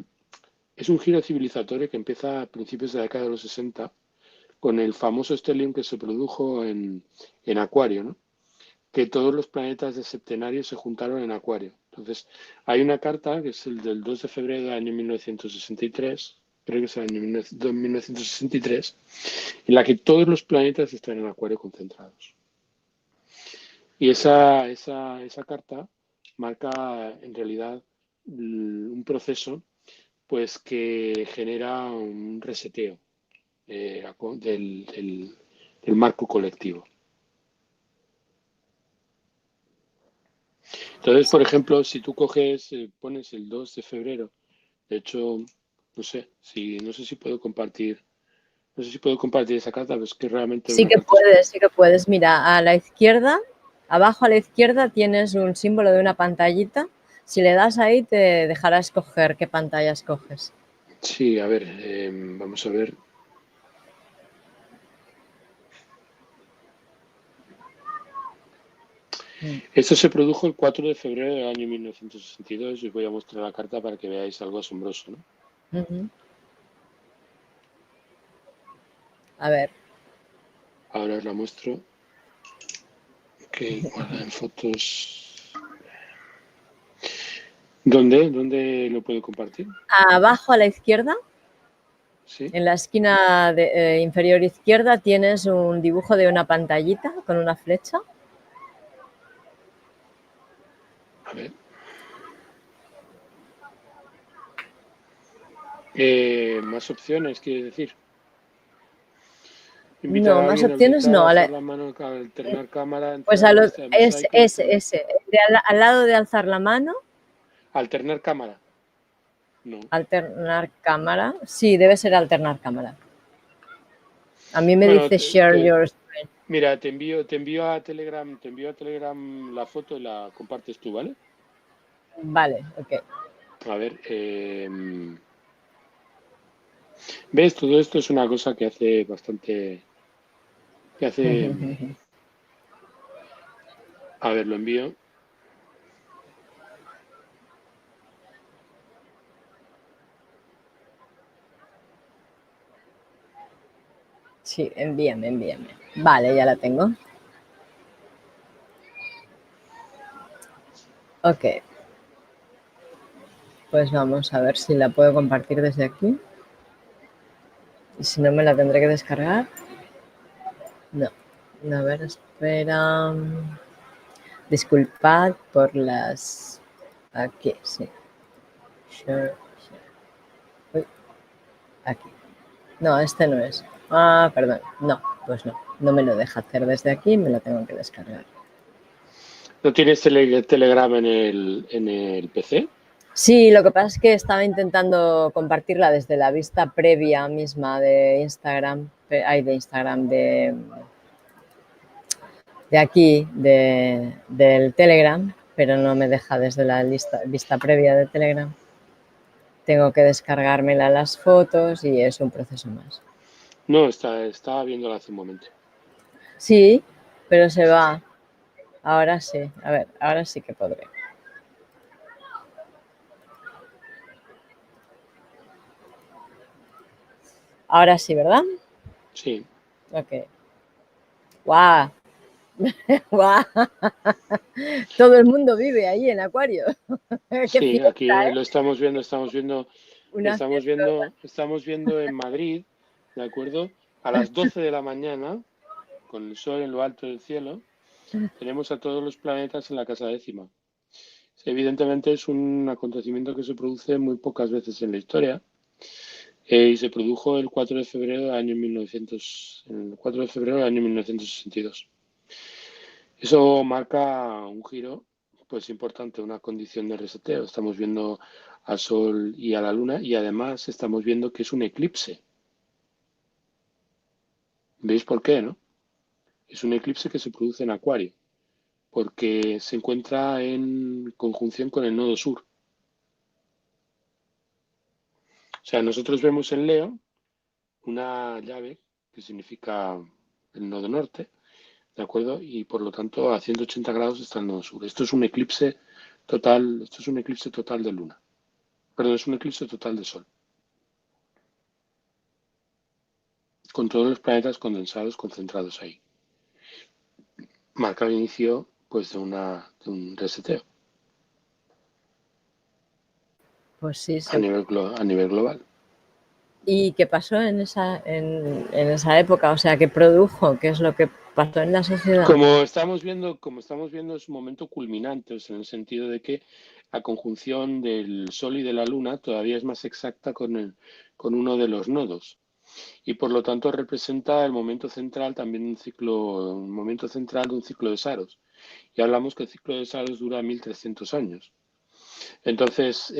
es un giro civilizatorio que empieza a principios de la década de los 60 con el famoso stellium que se produjo en Acuario, ¿no? Que todos los planetas de septenario se juntaron en Acuario. Entonces, hay una carta, que es el del 2 de febrero del año 1963, creo que es el año 1963, en la que todos los planetas están en Acuario concentrados. Y esa carta marca en realidad un proceso pues que genera un reseteo del marco colectivo. Entonces, por ejemplo, si tú pones el 2 de febrero, de hecho, no sé si puedo compartir, no sé si puedo compartir esa carta, pero es que realmente es Sí una que carta. puedes, sí que puedes. Mira, a la izquierda, abajo a la izquierda tienes un símbolo de una pantallita. Si le das ahí te dejará escoger qué pantalla escoges. Sí, a ver, vamos a ver. Esto se produjo el 4 de febrero del año 1962 y os voy a mostrar la carta para que veáis algo asombroso, ¿no? Uh-huh. A ver. Ahora os la muestro. Ok, guarda en fotos. ¿Dónde lo puedo compartir? Abajo a la izquierda, Sí. en la esquina inferior izquierda, tienes un dibujo de una pantallita con una flecha. A ver. Más opciones, quiere decir. Invitar No, a más alguien a opciones visitar, no. alzar la mano, alternar cámara, Pues entrar en la lista de mosaico, alternar. ese. Al lado de alzar la mano, Alternar cámara. No. alternar cámara. Sí, debe ser alternar cámara. A mí me Bueno, dice share your screen. mira, te envío a Telegram la foto y la compartes tú, ¿vale? Vale, ok. A ver, ¿ves? Todo esto es una cosa que hace bastante, que hace, a ver, lo envío. Sí, envíame. Vale, ya la tengo. Ok. Pues vamos a ver si la puedo compartir desde aquí. Y si no, me la tendré que descargar. No. A ver, espera. Disculpad por las... Aquí, sí. Share. Uy, aquí. No, este no es. Perdón. No, pues no. No me lo deja hacer desde aquí, me lo tengo que descargar. ¿No tienes Telegram en el PC? Sí, lo que pasa es que estaba intentando compartirla desde la vista previa misma de Instagram, de aquí, del Telegram, pero no me deja desde la vista previa de Telegram. Tengo que descargármela las fotos y es un proceso más. No, estaba viéndola hace un momento. Sí, pero se va. Ahora sí. A ver, ahora sí que podré. Ahora sí, ¿verdad? Sí, Ok. ¡Guau! ¡Guau! Todo el mundo vive ahí en Acuario. ¡Qué sí, aquí fiesta, lo Una fiesta. estamos viendo en Madrid, ¿de acuerdo? A las 12 de la mañana, con el sol en lo alto del cielo, tenemos a todos los planetas en la casa décima. Evidentemente es un acontecimiento que se produce muy pocas veces en la historia y se produjo el 4 de febrero del año 1962. Eso marca un giro pues importante, una condición de reseteo. Estamos viendo al Sol y a la Luna y además estamos viendo que es un eclipse. ¿Veis por qué, no? Es un eclipse que se produce en Acuario porque se encuentra en conjunción con el nodo sur. O sea, nosotros vemos en Leo una llave que significa el nodo norte, ¿de acuerdo? Y por lo tanto a 180 grados está el nodo sur. Esto es un eclipse total de luna. Perdón, es un eclipse total de sol, con todos los planetas condensados, concentrados ahí. Marca el inicio pues de un reseteo Pues sí, a nivel global. ¿Y qué pasó en esa época? O sea, ¿qué produjo? ¿Qué es lo que pasó en la sociedad? Como estamos viendo es un momento culminante, o sea, en el sentido de que la conjunción del Sol y de la Luna todavía es más exacta con uno de los nodos y por lo tanto representa el momento central también un momento central de un ciclo de Saros. Y hablamos que el ciclo de Saros dura 1300 años. Entonces,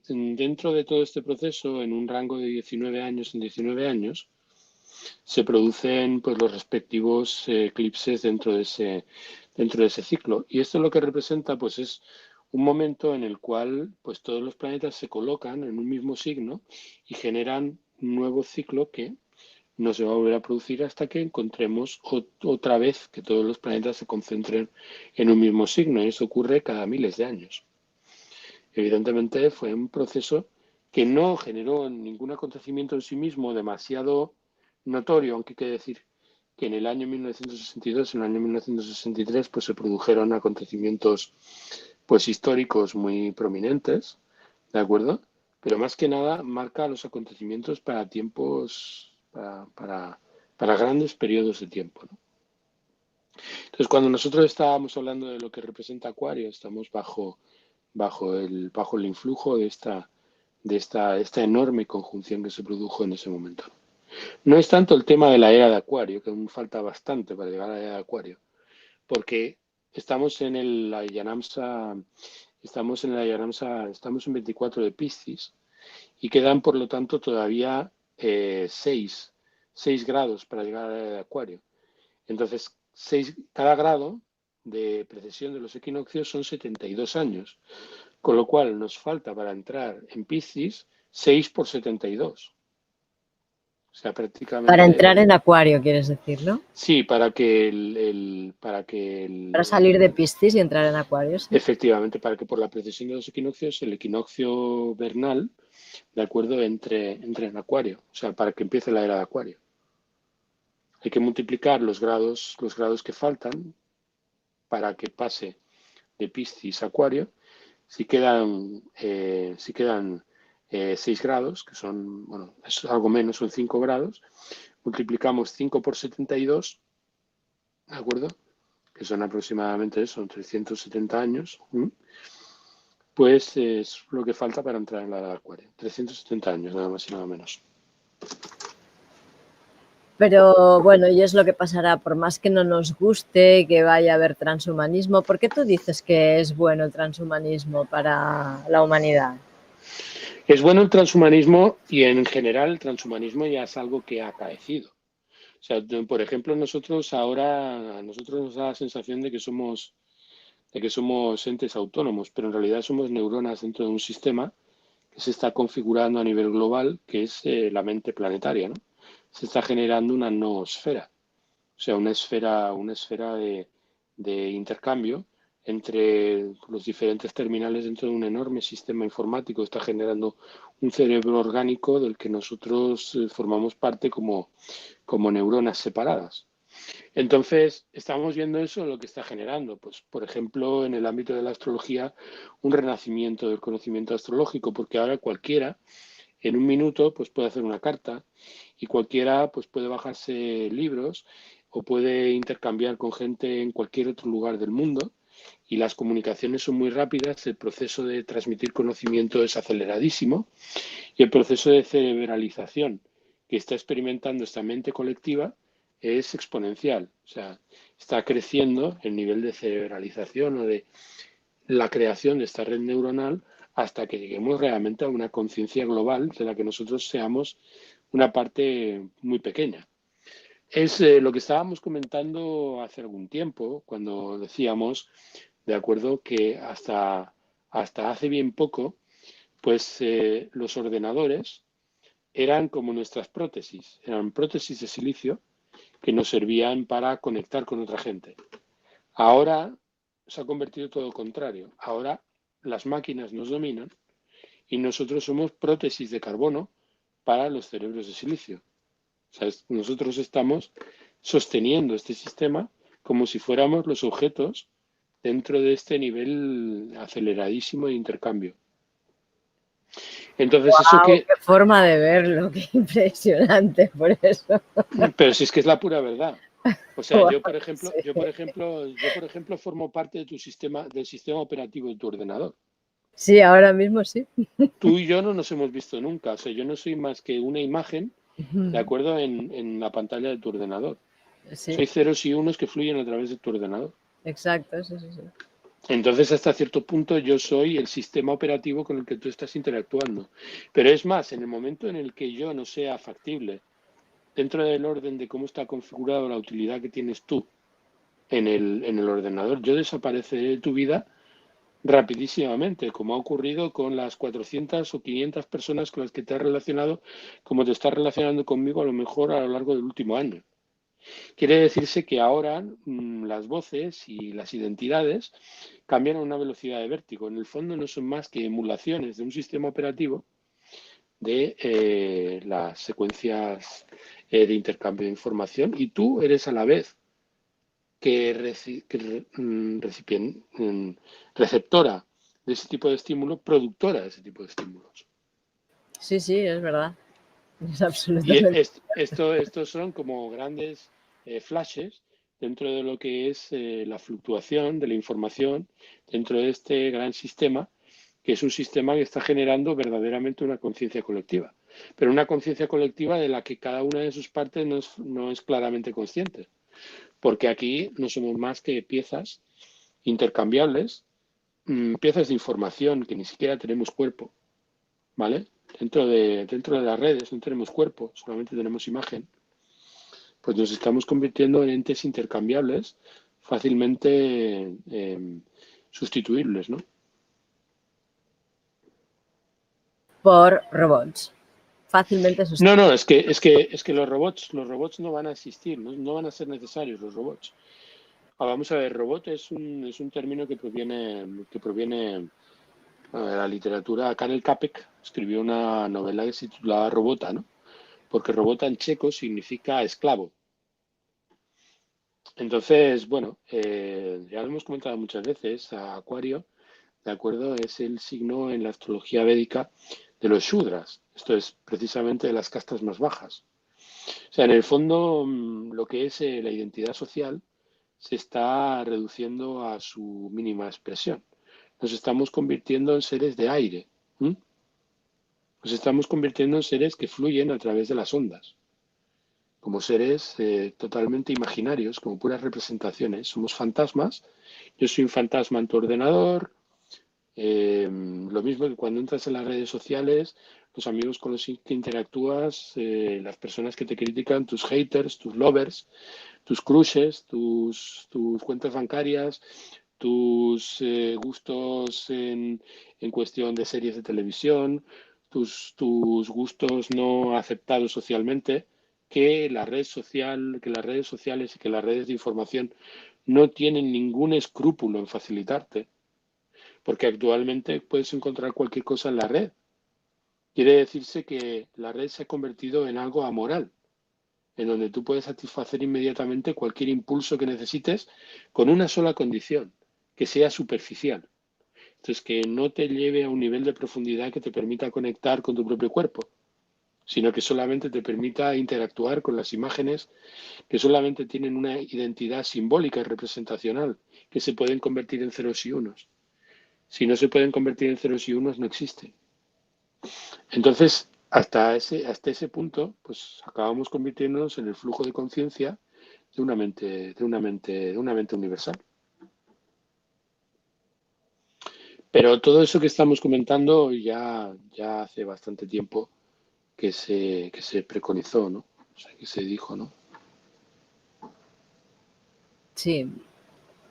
dentro de todo este proceso, en un rango de 19 años en 19 años, se producen pues, los respectivos eclipses dentro de ese ciclo. Y esto lo que representa pues, es un momento en el cual pues, todos los planetas se colocan en un mismo signo y generan un nuevo ciclo que no se va a volver a producir hasta que encontremos otra vez que todos los planetas se concentren en un mismo signo. Y eso ocurre cada miles de años. Evidentemente fue un proceso que no generó ningún acontecimiento en sí mismo demasiado notorio, aunque hay que decir que en el año 1962, en el año 1963, pues se produjeron acontecimientos pues históricos muy prominentes, ¿de acuerdo? Pero más que nada marca los acontecimientos para tiempos, para grandes periodos de tiempo, ¿no? Entonces, cuando nosotros estábamos hablando de lo que representa Acuario, estamos bajo el influjo de esta enorme conjunción que se produjo en ese momento. No es tanto el tema de la era de Acuario, que aún falta bastante para llegar a la era de Acuario, porque estamos en 24 de Piscis y quedan, por lo tanto, todavía 6 grados para llegar a la era de Acuario. Entonces, cada grado de precesión de los equinoccios son 72 años. Con lo cual nos falta para entrar en Piscis 6 por 72. O sea, Para entrar prácticamente, en Acuario, quieres decir, ¿no? sí, Para salir de Piscis y entrar en Acuario, sí. efectivamente, para que por la precesión de los equinoccios, el equinoccio vernal, de acuerdo, entre en Acuario. O sea, para que empiece la era de Acuario. Hay que multiplicar los grados que faltan para que pase de Piscis a Acuario. Si quedan 6 grados, que son, bueno, es algo menos, son 5 grados, multiplicamos 5 por 72, ¿de acuerdo? Que son aproximadamente eso, 370 años, pues es lo que falta para entrar en la edad de Acuario. 370 años, nada más y nada menos. Pero bueno, y es lo que pasará, por más que no nos guste, que vaya a haber transhumanismo. ¿Por qué tú dices que es bueno el transhumanismo para la humanidad? Es bueno el transhumanismo y en general el transhumanismo ya es algo que ha acaecido. O sea, por ejemplo, a nosotros nos da la sensación de que somos entes autónomos, pero en realidad somos neuronas dentro de un sistema que se está configurando a nivel global, que es la mente planetaria, ¿no? Se está generando una noosfera, o sea, una esfera de intercambio entre los diferentes terminales dentro de un enorme sistema informático. Está generando un cerebro orgánico del que nosotros formamos parte como neuronas separadas. Entonces, estamos viendo eso lo que está generando. Pues, por ejemplo, en el ámbito de la astrología, un renacimiento del conocimiento astrológico, porque ahora cualquiera, en un minuto, pues puede hacer una carta y cualquiera pues puede bajarse libros o puede intercambiar con gente en cualquier otro lugar del mundo y las comunicaciones son muy rápidas, el proceso de transmitir conocimiento es aceleradísimo y el proceso de cerebralización que está experimentando esta mente colectiva es exponencial. O sea, está creciendo el nivel de cerebralización o de la creación de esta red neuronal hasta que lleguemos realmente a una conciencia global de la que nosotros seamos una parte muy pequeña. Es lo que estábamos comentando hace algún tiempo, cuando decíamos, de acuerdo, que hasta hace bien poco, pues los ordenadores eran como nuestras prótesis, eran prótesis de silicio que nos servían para conectar con otra gente. Ahora se ha convertido todo lo contrario. Ahora las máquinas nos dominan y nosotros somos prótesis de carbono para los cerebros de silicio. O sea, nosotros estamos sosteniendo este sistema como si fuéramos los objetos dentro de este nivel aceleradísimo de intercambio. Entonces, eso ¡Wow! que... ¡Qué forma de verlo! ¡Qué impresionante por eso! Pero si es que es la pura verdad. O sea, Wow, yo, por ejemplo, sí. formo parte de tu sistema, del sistema operativo de tu ordenador. Sí, ahora mismo sí. Tú y yo no nos hemos visto nunca. O sea, yo no soy más que una imagen, ¿de acuerdo? En la pantalla de tu ordenador. Sí, Soy ceros y unos que fluyen a través de tu ordenador. exacto, sí, sí, sí. Entonces, hasta cierto punto, yo soy el sistema operativo con el que tú estás interactuando. Pero es más, en el momento en el que yo no sea factible, dentro del orden de cómo está configurado la utilidad que tienes tú en el ordenador, yo desapareceré de tu vida rapidísimamente, como ha ocurrido con las 400 o 500 personas con las que te has relacionado, como te estás relacionando conmigo a lo mejor a lo largo del último año. Quiere decirse que ahora las voces y las identidades cambian a una velocidad de vértigo. En el fondo no son más que emulaciones de un sistema operativo de las secuencias de intercambio de información y tú eres a la vez que, receptora de ese tipo de estímulo, productora de ese tipo de estímulos. Sí, sí, es verdad. Es Y absolutamente. estos son como grandes flashes dentro de lo que es la fluctuación de la información dentro de este gran sistema, que es un sistema que está generando verdaderamente una conciencia colectiva, pero una conciencia colectiva de la que cada una de sus partes no es claramente consciente, porque aquí no somos más que piezas intercambiables, piezas de información que ni siquiera tenemos cuerpo, ¿vale? Dentro de las redes no tenemos cuerpo, solamente tenemos imagen. Pues nos estamos convirtiendo en entes intercambiables fácilmente sustituibles, ¿no? Por robots. Fácilmente No, sustituidos. no, es que los robots no van a existir, no van a ser necesarios los robots. Vamos a ver, robot es un término que proviene de la literatura. Karel Capek escribió una novela que se titulaba Robota, ¿no? Porque robota en checo significa esclavo. Entonces, bueno, ya lo hemos comentado muchas veces, a Acuario, ¿de acuerdo? Es el signo en la astrología védica de los Shudras, esto es precisamente de las castas más bajas. O sea, en el fondo, lo que es la identidad social se está reduciendo a su mínima expresión. Nos estamos convirtiendo en seres de aire. ¿M? Nos estamos convirtiendo en seres que fluyen a través de las ondas, como seres totalmente imaginarios, como puras representaciones. Somos fantasmas. Yo soy un fantasma en tu ordenador. Lo mismo que cuando entras en las redes sociales, los amigos con los que interactúas, las personas que te critican, tus haters, tus lovers, tus crushes, tus cuentas bancarias, tus gustos en cuestión de series de televisión, tus gustos no aceptados socialmente, que la red social, que las redes sociales y que las redes de información no tienen ningún escrúpulo en facilitarte, porque actualmente puedes encontrar cualquier cosa en la red. Quiere decirse que la red se ha convertido en algo amoral, en donde tú puedes satisfacer inmediatamente cualquier impulso que necesites con una sola condición, que sea superficial. Entonces, que no te lleve a un nivel de profundidad que te permita conectar con tu propio cuerpo, sino que solamente te permita interactuar con las imágenes que solamente tienen una identidad simbólica y representacional, que se pueden convertir en ceros y unos. Si no se pueden convertir en ceros y unos, no existen. Entonces, hasta ese punto, pues acabamos convirtiéndonos en el flujo de conciencia de una mente universal. Pero todo eso que estamos comentando ya hace bastante tiempo que se preconizó, ¿no? O sea, que se dijo, ¿no? Sí,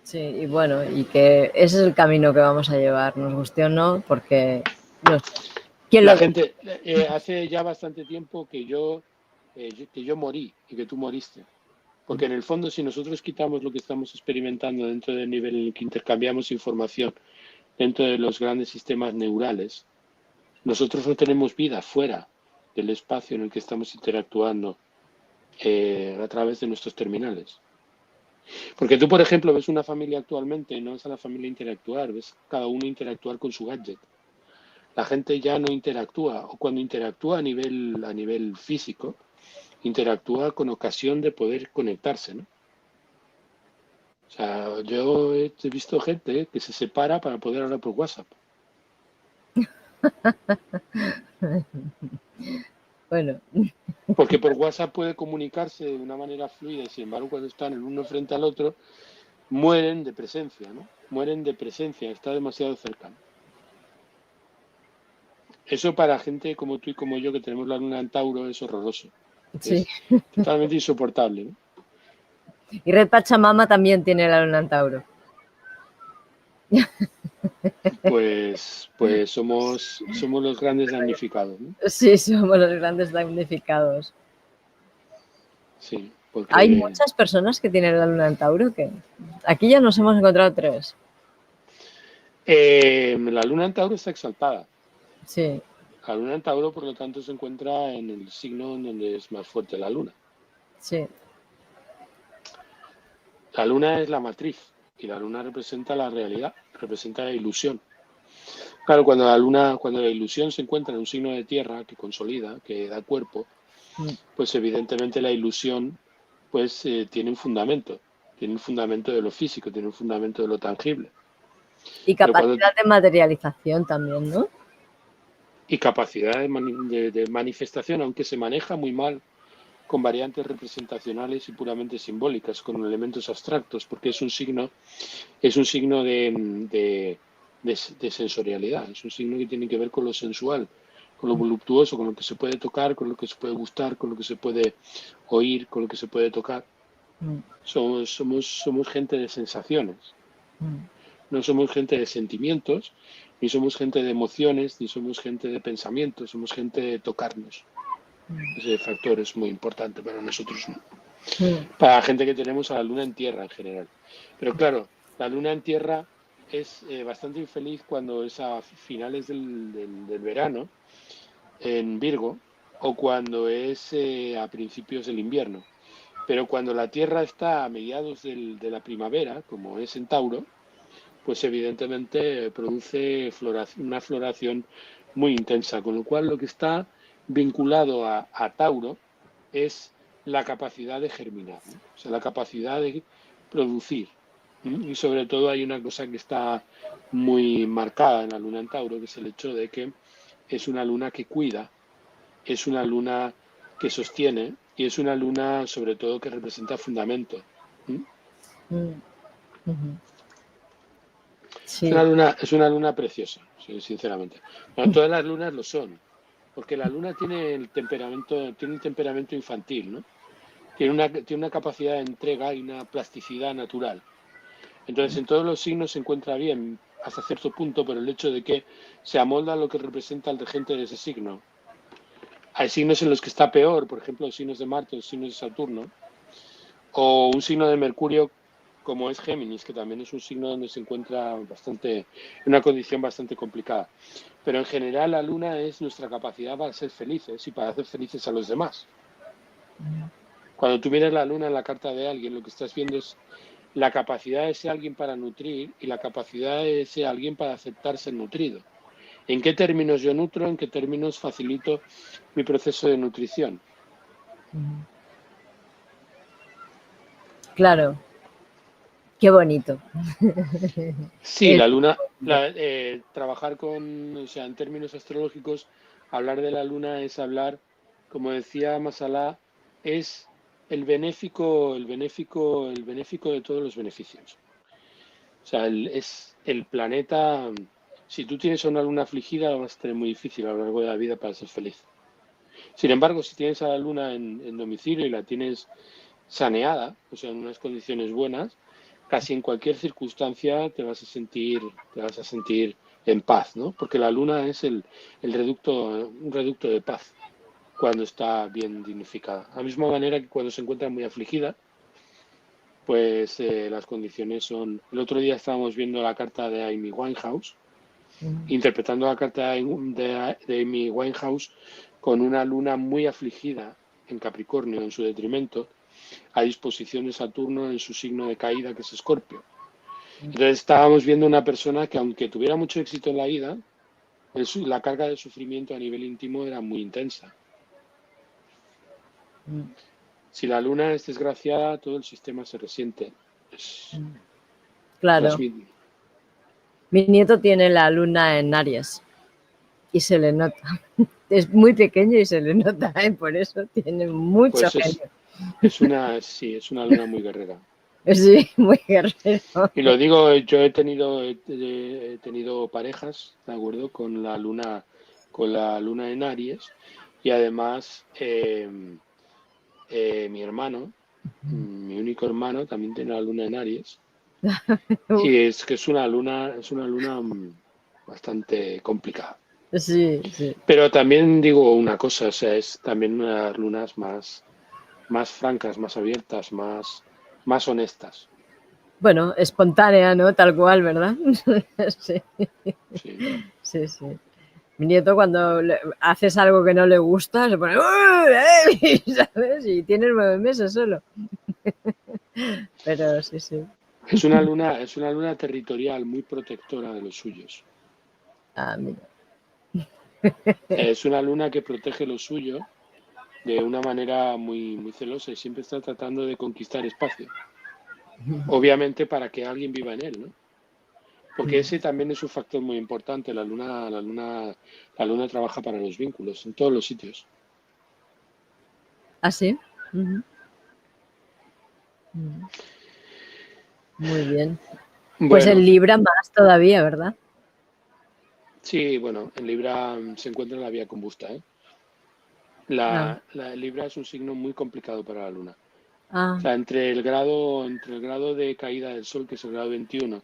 sí, y bueno, y que ese es el camino que vamos a llevar, nos guste o no, porque no sé, ¿quién La lo gente, hace ya bastante tiempo que yo morí y que tú moriste. Porque en el fondo, si nosotros quitamos lo que estamos experimentando dentro del nivel en el que intercambiamos información, dentro de los grandes sistemas neurales, nosotros no tenemos vida fuera del espacio en el que estamos interactuando a través de nuestros terminales. Porque tú, por ejemplo, ves una familia actualmente y no ves a la familia interactuar, ves cada uno interactuar con su gadget. La gente ya no interactúa, o cuando interactúa a nivel físico, interactúa con ocasión de poder conectarse, ¿no? O sea, yo he visto gente que se separa para poder hablar por WhatsApp. Bueno, Porque por WhatsApp puede comunicarse de una manera fluida y sin embargo cuando están el uno frente al otro mueren de presencia, ¿no? Mueren de presencia, está demasiado cercano. Eso para gente como tú y como yo que tenemos la luna en Tauro es horroroso. sí. Es totalmente insoportable, ¿no? Y Red Pachamama también tiene la luna en Tauro. Pues somos los grandes damnificados, ¿no? Sí, somos los grandes damnificados. Sí, Hay porque muchas personas que tienen la luna en Tauro que aquí ya nos hemos encontrado 3. la luna en Tauro está exaltada. Sí, La luna en Tauro, por lo tanto, se encuentra en el signo en donde es más fuerte la luna. sí. La luna es la matriz y la luna representa la realidad, representa la ilusión. Claro, cuando la ilusión se encuentra en un signo de tierra que consolida, que da cuerpo, pues evidentemente la ilusión pues tiene un fundamento de lo físico, tiene un fundamento de lo tangible. Y Pero cuando capacidad de materialización también, ¿no? y capacidad de manifestación, aunque se maneja muy mal con variantes representacionales y puramente simbólicas, con elementos abstractos, porque es un signo de sensorialidad, es un signo que tiene que ver con lo sensual, con lo voluptuoso, con lo que se puede tocar, con lo que se puede gustar, con lo que se puede oír, con lo que se puede tocar. Somos gente de sensaciones, no somos gente de sentimientos, ni somos gente de emociones, ni somos gente de pensamientos, somos gente de tocarnos. Ese factor es muy importante para nosotros, ¿no? Para la gente que tenemos a la luna en tierra en general. Pero claro, la luna en tierra es bastante infeliz cuando es a finales del verano, en Virgo, o cuando es a principios del invierno. Pero cuando la tierra está a mediados de la primavera, como es en Tauro, pues evidentemente produce una floración muy intensa, con lo cual lo que está vinculado a Tauro es la capacidad de germinar, ¿no? O sea, la capacidad de producir. Y sobre todo hay una cosa que está muy marcada en la luna en Tauro, que es el hecho de que es una luna que cuida, es una luna que sostiene y es una luna sobre todo que representa fundamento. Es Sí, una luna preciosa, sinceramente. Bueno, todas las lunas lo son, porque la luna tiene el temperamento infantil, ¿no? Tiene una capacidad de entrega y una plasticidad natural. Entonces, en todos los signos se encuentra bien hasta cierto punto por el hecho de que se amolda lo que representa el regente de ese signo. Hay signos en los que está peor, por ejemplo, los signos de Marte, los signos de Saturno, o un signo de Mercurio como es Géminis, que también es un signo donde se encuentra en una condición bastante complicada. Pero en general la luna es nuestra capacidad para ser felices y para hacer felices a los demás. Cuando tú miras la luna en la carta de alguien, lo que estás viendo es la capacidad de ese alguien para nutrir y la capacidad de ese alguien para aceptar ser nutrido. ¿En qué términos yo nutro? ¿En qué términos facilito mi proceso de nutrición? Claro, qué bonito. Sí, la luna, trabajar o sea, en términos astrológicos, hablar de la luna es hablar, como decía Masalá, es el benéfico de todos los beneficios. O sea, es el planeta. Si tú tienes una luna afligida, vas a tener muy difícil a lo largo de la vida para ser feliz. Sin embargo, si tienes a la luna en domicilio y la tienes saneada, o sea, en unas condiciones buenas, casi en cualquier circunstancia te vas a sentir en paz, ¿no? Porque la luna es un reducto de paz cuando está bien dignificada. A la misma manera que cuando se encuentra muy afligida, pues las condiciones son... El otro día estábamos viendo la carta de Amy Winehouse, interpretando la carta de Amy Winehouse con una luna muy afligida en Capricornio, en su detrimento, a disposición de Saturno en su signo de caída, que es Escorpio. Entonces estábamos viendo una persona que, aunque tuviera mucho éxito en la vida, la carga de sufrimiento a nivel íntimo era muy intensa. Si la luna es desgraciada, todo el sistema se resiente. Claro. Mi nieto tiene la luna en Aries y se le nota. Es muy pequeño y se le nota, ¿eh? Por eso tiene mucho genio. Es una luna muy guerrera. Sí, muy guerrero. Y lo digo, yo he tenido parejas, ¿de acuerdo? Con la luna en Aries, y además mi hermano, mi único hermano, también tiene la luna en Aries. Y es que es una luna bastante complicada. Sí, sí. Pero también digo una cosa, o sea, es también una de las lunas más francas, más abiertas, más honestas. Bueno, espontánea, ¿no? Tal cual, ¿verdad? Sí. Sí. Sí, sí. Mi nieto, cuando haces algo que no le gusta, se pone, ¿sabes? Y tiene 9 meses solo. Pero sí, sí. Es una luna territorial muy protectora de los suyos. Ah, mira. Es una luna que protege lo suyo de una manera muy, muy celosa y siempre está tratando de conquistar espacio. Obviamente para que alguien viva en él, ¿no? Porque ese también es un factor muy importante. La luna trabaja para los vínculos en todos los sitios. ¿Ah, sí? Muy bien. Pues Bueno, en Libra más todavía, ¿verdad? sí, bueno, en Libra se encuentra en la vía combusta, ¿eh? La Libra es un signo muy complicado para la luna. O sea, entre el grado de caída del Sol, que es el grado 21,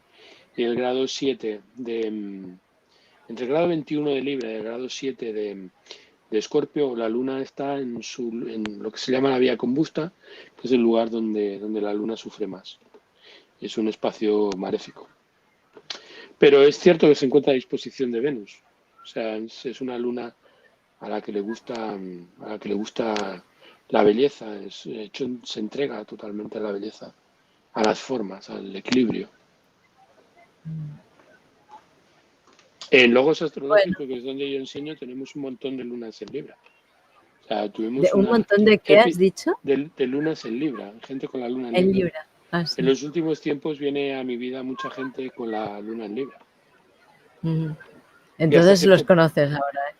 y el grado 7 entre el grado 21 de Libra y el grado 7 de Escorpio, la Luna está en lo que se llama la vía combusta, que es el lugar donde la Luna sufre más. Es un espacio maléfico. Pero es cierto que se encuentra a disposición de Venus. O sea, es una Luna a la que le gusta la belleza. De hecho, se entrega totalmente a la belleza, a las formas, al equilibrio. En Logos Astrológicos, que es donde yo enseño, tenemos un montón de lunas en Libra. O sea, tuvimos ¿Un montón de qué has dicho? de lunas en Libra, gente con la luna en En Libra. Libra. Ah, sí. En los últimos tiempos viene a mi vida mucha gente con la luna en Libra. Entonces los conoces ahora, ¿eh?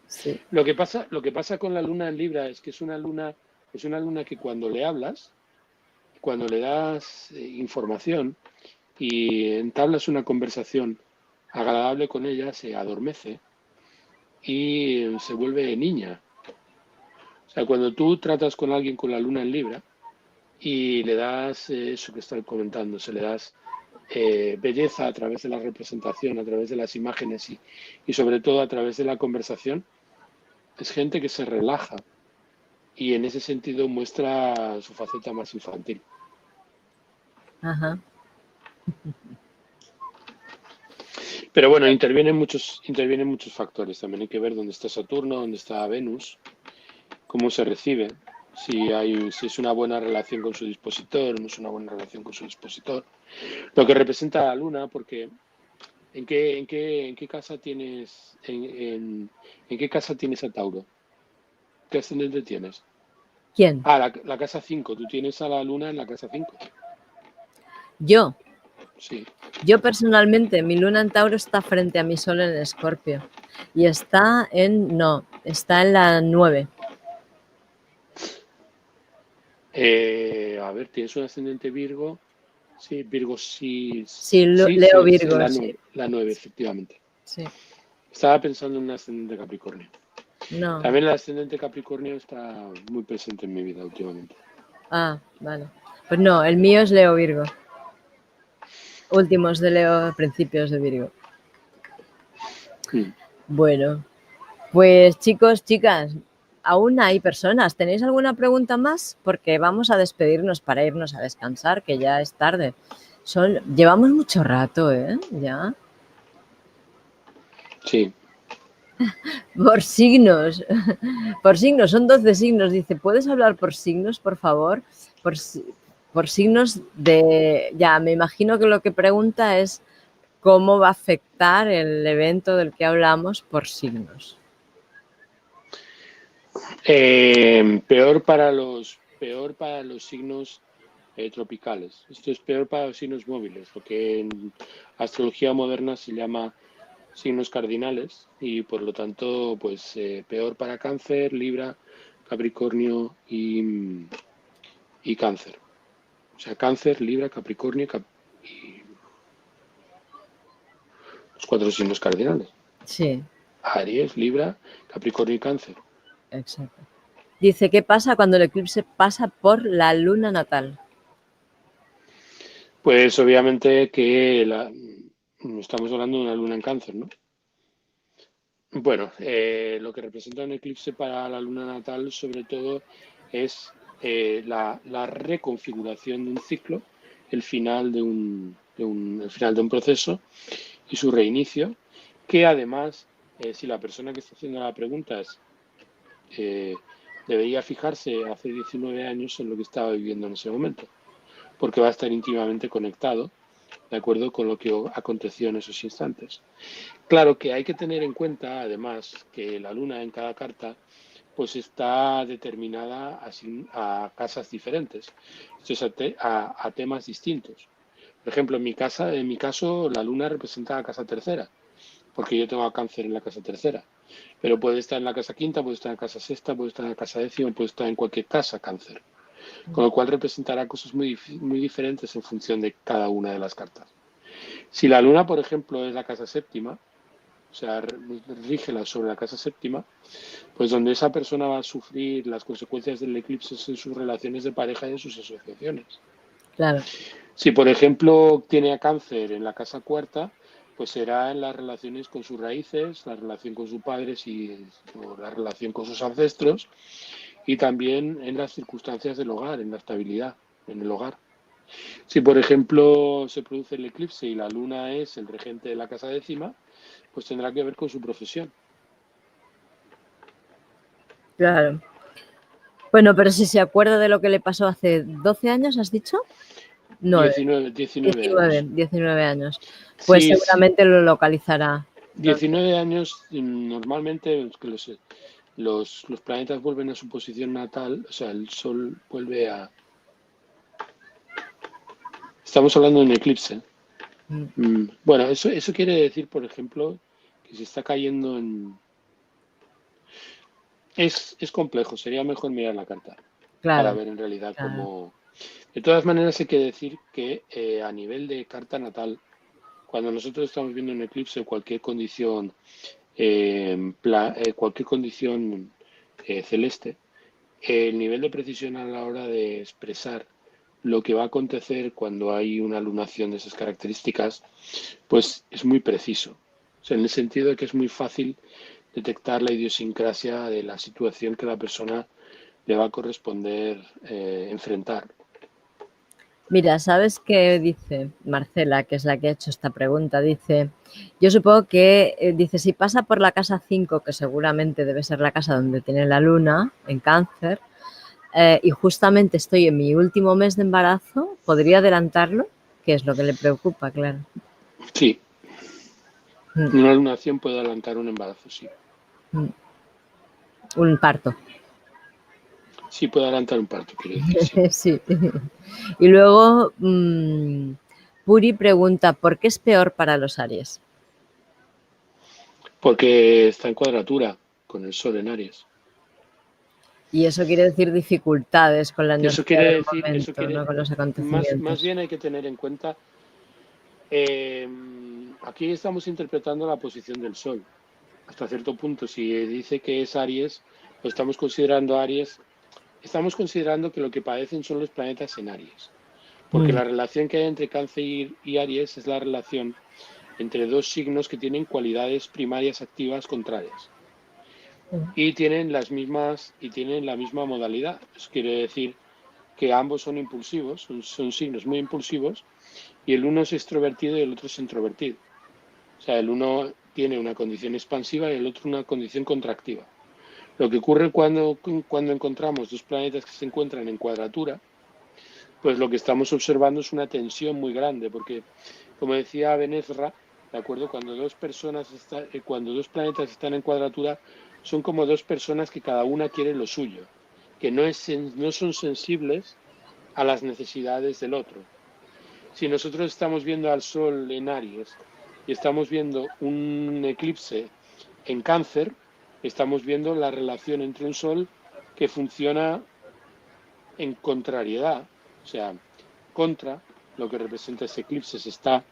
Sí. Lo que pasa con la luna en Libra es que es una luna que cuando le hablas, cuando le das información y entablas una conversación agradable con ella, se adormece y se vuelve niña. O sea, cuando tú tratas con alguien con la luna en Libra y le das eso que estoy comentando, se le das belleza a través de la representación, a través de las imágenes y sobre todo a través de la conversación, es gente que se relaja y en ese sentido muestra su faceta más infantil. Ajá. Pero bueno, intervienen muchos factores. También hay que ver dónde está Saturno, dónde está Venus, cómo se recibe, si es una buena relación con su dispositor, no es una buena relación con su dispositor. Lo que representa la Luna, porque ¿en qué casa tienes, en qué casa tienes a Tauro? ¿Qué ascendente tienes? ¿Quién? Ah, la casa 5. Tú tienes a la Luna en la casa 5. Yo. Sí. Yo personalmente, mi luna en Tauro está frente a mi sol en Escorpio. Y está está en la 9. A ver, tienes un ascendente Virgo. Sí, Virgo sí. Sí, Sí, Leo sí, Virgo, sí. la 9, efectivamente. Sí. Estaba pensando en un ascendente Capricornio. No. También el ascendente Capricornio está muy presente en mi vida últimamente. Ah, vale. Pues no, el mío es Leo Virgo. Últimos de Leo, principios de Virgo. Mm. Bueno, pues chicos, chicas, aún hay personas. ¿Tenéis alguna pregunta más? Porque vamos a despedirnos para irnos a descansar, que ya es tarde. Llevamos mucho rato, ¿eh? Ya. Sí. Por signos. Por signos, son 12 signos. Dice, ¿puedes hablar por signos, por favor? Por, por signos de... Ya, me imagino que lo que pregunta es cómo va a afectar el evento del que hablamos por signos. Peor para los signos tropicales. Esto es peor para los signos móviles, lo que en astrología moderna se llama signos cardinales y por lo tanto, pues peor para Cáncer, Libra, Capricornio y Cáncer. O sea, Cáncer, Libra, Capricornio y los 4 signos cardinales. Sí, Aries, Libra, Capricornio y Cáncer. exacto. Dice, ¿qué pasa cuando el eclipse pasa por la luna natal? Pues obviamente que estamos hablando de una luna en Cáncer, ¿no? Bueno, lo que representa un eclipse para la luna natal sobre todo es la reconfiguración de un ciclo, el final el final de un proceso y su reinicio, que además, si la persona que está haciendo la pregunta eh, debería fijarse hace 19 años en lo que estaba viviendo en ese momento, porque va a estar íntimamente conectado, de acuerdo con lo que aconteció en esos instantes. Claro que hay que tener en cuenta, además, que la luna en cada carta pues está determinada a casas diferentes, esto es a temas distintos. Por ejemplo, en mi caso, la luna representa la casa tercera, porque yo tengo a Cáncer en la casa tercera, pero puede estar en la casa quinta, puede estar en la casa sexta, puede estar en la casa décima, puede estar en cualquier casa Cáncer, con lo cual representará cosas muy diferentes en función de cada una de las cartas. Si la luna, por ejemplo, es la casa séptima, o sea, rígela sobre la casa séptima, pues donde esa persona va a sufrir las consecuencias del eclipse es en sus relaciones de pareja y en sus asociaciones. Claro. Si, por ejemplo, tiene a Cáncer en la casa cuarta, pues será en las relaciones con sus raíces, la relación con sus padres o la relación con sus ancestros y también en las circunstancias del hogar, en la estabilidad en el hogar. Si, por ejemplo, se produce el eclipse y la luna es el regente de la casa décima, pues tendrá que ver con su profesión. Claro. Bueno, pero si se acuerda de lo que le pasó hace 12 años, ¿has dicho? 9. 19 años. 19 años. Pues Sí, sí, seguramente lo localizará. 19 años normalmente que los planetas vuelven a su posición natal, o sea, el Sol vuelve a... Estamos hablando de un eclipse. Bueno, eso quiere decir, por ejemplo, que se está cayendo en... Es complejo, sería mejor mirar la carta para Claro, ver en realidad claro. cómo... De todas maneras, hay que decir que a nivel de carta natal, cuando nosotros estamos viendo un eclipse o cualquier condición celeste, el nivel de precisión a la hora de expresar lo que va a acontecer cuando hay una lunación de esas características, pues es muy preciso. O sea, en el sentido de que es muy fácil detectar la idiosincrasia de la situación que la persona le va a corresponder enfrentar. Mira, ¿sabes qué dice Marcela, que es la que ha hecho esta pregunta? Dice, yo supongo que, dice, si pasa por la casa 5, que seguramente debe ser la casa donde tiene la luna, en Cáncer, y justamente estoy en mi último mes de embarazo, ¿podría adelantarlo? Que es lo que le preocupa, claro. Sí, Mm, una lunación puede adelantar un embarazo, sí. mm. Un parto. Sí puede adelantar un parto, quiero decir, sí. Sí. Y luego, Puri pregunta, ¿por qué es peor para los Aries? Porque está en cuadratura con el Sol en Aries. Y eso quiere decir dificultades con la energía del Eso momento, no quiere, con los más acontecimientos. bien hay que tener en cuenta, aquí estamos interpretando la posición del Sol. Hasta cierto punto, si dice que es Aries, lo estamos considerando Aries, estamos considerando que lo que padecen son los planetas en Aries. Porque Mm, la relación que hay entre Cáncer y Aries es la relación entre dos signos que tienen cualidades primarias activas contrarias y tienen la misma modalidad. Eso quiere decir que ambos son impulsivos, son signos muy impulsivos y el uno es extrovertido y el otro es introvertido. O sea, el uno tiene una condición expansiva y el otro una condición contractiva. Lo que ocurre cuando encontramos dos planetas que se encuentran en cuadratura, pues lo que estamos observando es una tensión muy grande, porque, como decía Benezra, ¿de acuerdo? Cuando dos planetas están en cuadratura, son como dos personas que cada una quiere lo suyo, que no son sensibles a las necesidades del otro. Si nosotros estamos viendo al Sol en Aries y estamos viendo un eclipse en Cáncer, estamos viendo la relación entre un Sol que funciona en contrariedad, o sea, contra lo que representa ese eclipse, se está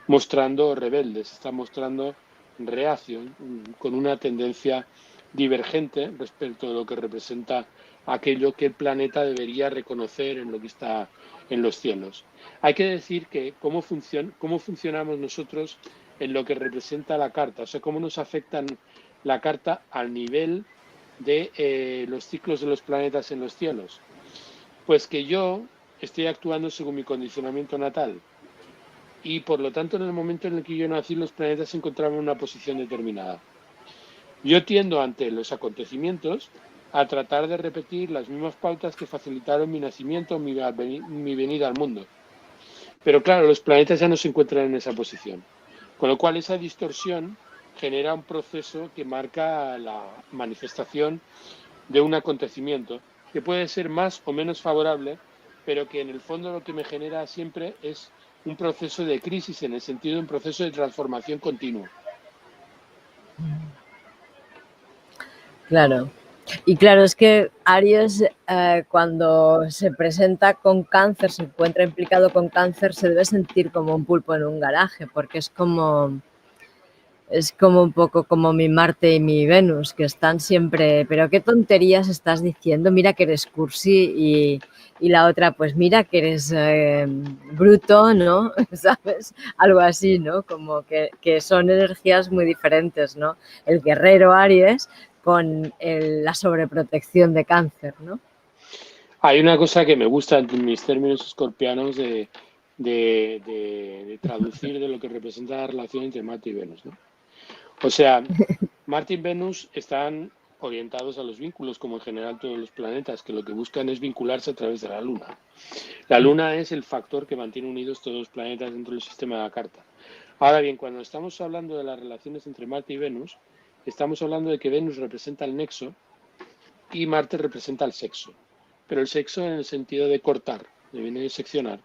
mostrando rebelde, se está mostrando reacción, con una tendencia divergente respecto de lo que representa aquello que el planeta debería reconocer en lo que está en los cielos. Hay que decir que cómo funcionamos nosotros en lo que representa la carta, o sea, cómo nos afecta la carta al nivel de los ciclos de los planetas en los cielos. Pues que yo estoy actuando según mi condicionamiento natal y por lo tanto en el momento en el que yo nací los planetas se encontraban en una posición determinada. Yo tiendo ante los acontecimientos a tratar de repetir las mismas pautas que facilitaron mi nacimiento, mi venida al mundo. Pero claro, los planetas ya no se encuentran en esa posición. Con lo cual esa distorsión genera un proceso que marca la manifestación de un acontecimiento que puede ser más o menos favorable, pero que en el fondo lo que me genera siempre es un proceso de crisis en el sentido de un proceso de transformación continuo. claro. Y claro, es que Aries, cuando se presenta con cáncer, se encuentra implicado con cáncer, se debe sentir como un pulpo en un garaje, porque es como un poco como mi Marte y mi Venus, que están siempre, pero qué tonterías estás diciendo, mira que eres cursi y la otra, pues mira que eres bruto, ¿no? ¿Sabes? Algo así, ¿no? Como que son energías muy diferentes, ¿no? El guerrero Aries con la sobreprotección de cáncer, ¿no? Hay una cosa que me gusta en mis términos escorpianos de traducir de lo que representa la relación entre Marte y Venus, ¿no? O sea, Marte y Venus están orientados a los vínculos, como en general todos los planetas, que lo que buscan es vincularse a través de la Luna. La Luna es el factor que mantiene unidos todos los planetas dentro del sistema de la carta. Ahora bien, cuando estamos hablando de las relaciones entre Marte y Venus, estamos hablando de que Venus representa el nexo y Marte representa el sexo. Pero el sexo en el sentido de cortar, viene de seccionar,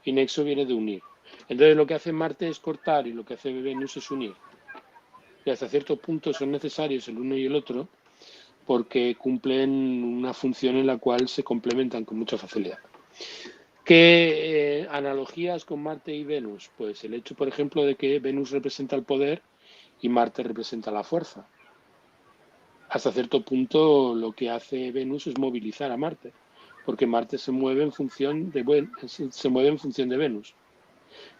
y nexo viene de unir. Entonces lo que hace Marte es cortar y lo que hace Venus es unir. Y hasta cierto punto son necesarios el uno y el otro porque cumplen una función en la cual se complementan con mucha facilidad. ¿Qué analogías con Marte y Venus? Pues el hecho, por ejemplo, de que Venus representa el poder y Marte representa la fuerza. Hasta cierto punto lo que hace Venus es movilizar a Marte, porque Marte se mueve en función de Venus.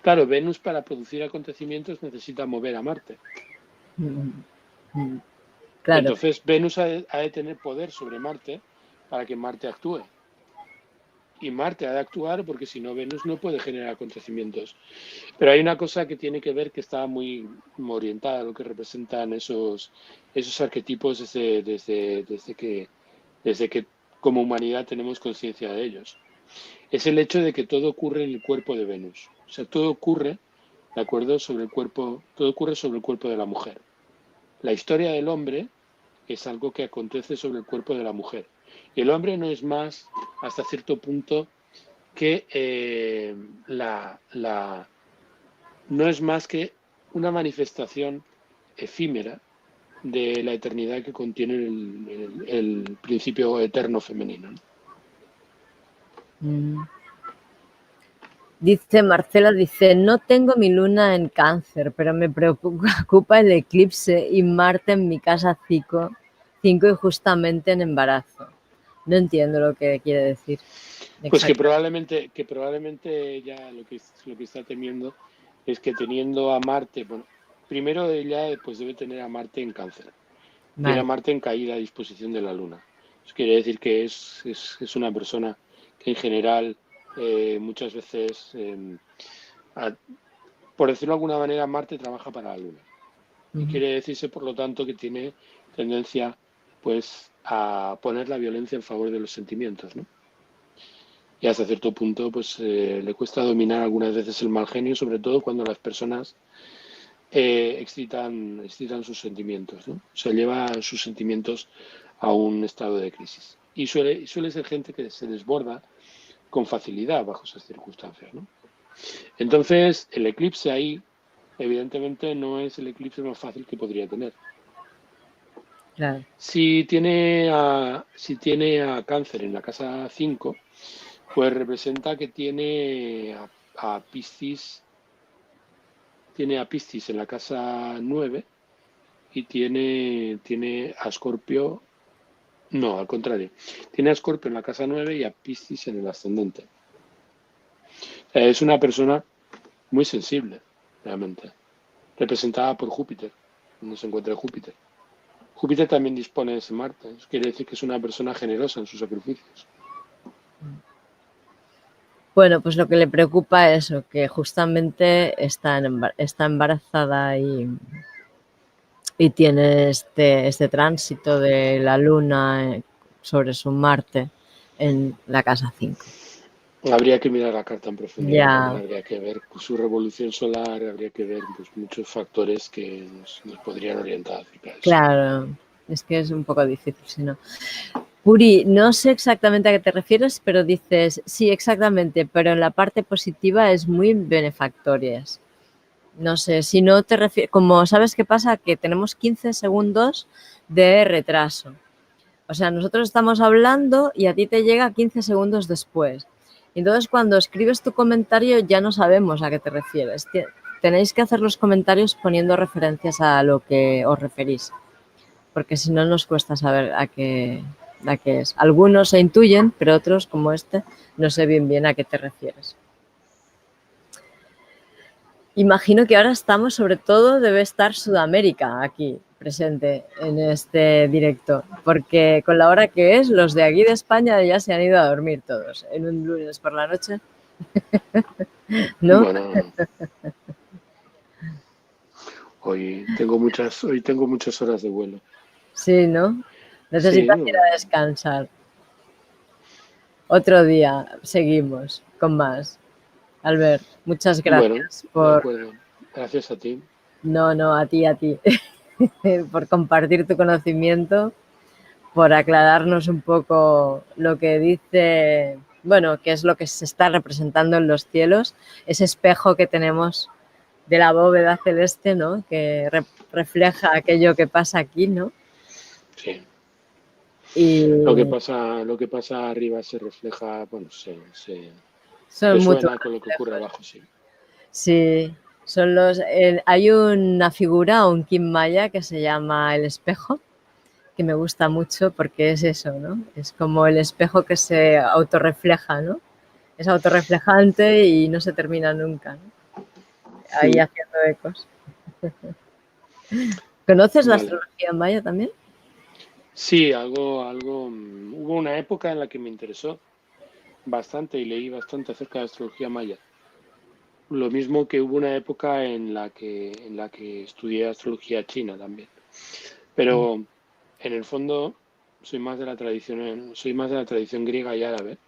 Claro, Venus para producir acontecimientos necesita mover a Marte. Claro, Entonces Venus ha de tener poder sobre Marte para que Marte actúe. y Marte ha de actuar porque si no Venus no puede generar acontecimientos. Pero hay una cosa que tiene que ver que está muy orientada a lo que representan esos arquetipos desde que como humanidad tenemos conciencia de ellos. Es el hecho de que todo ocurre en el cuerpo de Venus. O sea, todo ocurre, ¿de acuerdo? Todo ocurre sobre el cuerpo de la mujer. La historia del hombre es algo que acontece sobre el cuerpo de la mujer. Y el hombre no es más, hasta cierto punto, que no es más que una manifestación efímera de la eternidad que contiene el principio eterno femenino, ¿no? Dice Marcela, dice, no tengo mi luna en Cáncer, pero me preocupa el eclipse y Marte en mi casa 5 y justamente en embarazo. No entiendo lo que quiere decir. Pues que probablemente ella lo que está temiendo es que teniendo a Marte, bueno, primero ella pues debe tener a Marte en Cáncer. Vale. Tiene a Marte en caída a disposición de la Luna. Eso quiere decir que es una persona que en general muchas veces, por decirlo de alguna manera, Marte trabaja para la Luna. Y quiere decirse, por lo tanto, que tiene tendencia pues a poner la violencia en favor de los sentimientos, ¿no? Y hasta cierto punto pues le cuesta dominar algunas veces el mal genio, sobre todo cuando las personas excitan sus sentimientos, ¿no? O sea, lleva sus sentimientos a un estado de crisis. Y suele ser gente que se desborda con facilidad bajo esas circunstancias, ¿no? Entonces, el eclipse ahí, evidentemente, no es el eclipse más fácil que podría tener. Claro. Si tiene a Cáncer en la casa 5, pues representa que tiene a Piscis. Tiene a Piscis en la casa 9 y tiene a Escorpio. No, al contrario. Tiene a Escorpio en la casa 9 y a Piscis en el ascendente. Es una persona muy sensible, realmente. Representada por Júpiter, donde se encuentra Júpiter. Júpiter también dispone de ese Marte. Eso quiere decir que es una persona generosa en sus sacrificios. Bueno, pues lo que le preocupa es eso, que justamente está embarazada y tiene este tránsito de la Luna sobre su Marte en la casa 5. Habría que mirar la carta en profundidad, Ya. habría que ver su revolución solar, habría que ver pues, muchos factores que nos podrían orientar acerca de eso. Claro, es que es un poco difícil, si no. Puri, no sé exactamente a qué te refieres, pero dices, sí, exactamente, pero en la parte positiva es muy benefactorias. No sé, si no te refieres, como sabes qué pasa, que tenemos 15 segundos de retraso. O sea, nosotros estamos hablando y a ti te llega 15 segundos después. Entonces, cuando escribes tu comentario ya no sabemos a qué te refieres. Tenéis que hacer los comentarios poniendo referencias a lo que os referís, porque si no nos cuesta saber a qué es. Algunos se intuyen, pero otros, como este, no sé bien a qué te refieres. Imagino que ahora estamos, sobre todo, debe estar Sudamérica aquí presente en este directo, porque con la hora que es, los de aquí de España ya se han ido a dormir todos en un lunes por la noche. ¿No? Bueno, hoy tengo muchas horas de vuelo. Sí, ¿no? Necesitas ir a descansar. Otro día seguimos con más. Albert, muchas gracias de acuerdo. Gracias a ti. No, a ti. Por compartir tu conocimiento, por aclararnos un poco lo que dice, bueno, qué es lo que se está representando en los cielos, ese espejo que tenemos de la bóveda celeste, ¿no? Que refleja aquello que pasa aquí, ¿no? Sí. Y lo que pasa arriba se refleja, bueno, se son suena con lo que ocurre abajo, sí. Sí, son hay una figura, un Kim Maya que se llama el espejo, que me gusta mucho porque es eso, ¿no? Es como el espejo que se autorrefleja, ¿no? Es autorreflejante y no se termina nunca, ¿no? Ahí haciendo ecos. ¿Conoces la astrología maya también? Sí, algo. Hubo una época en la que me interesó, bastante y leí bastante acerca de astrología maya. Lo mismo que hubo una época en la que estudié astrología china también. Pero en el fondo soy más de la tradición griega y árabe.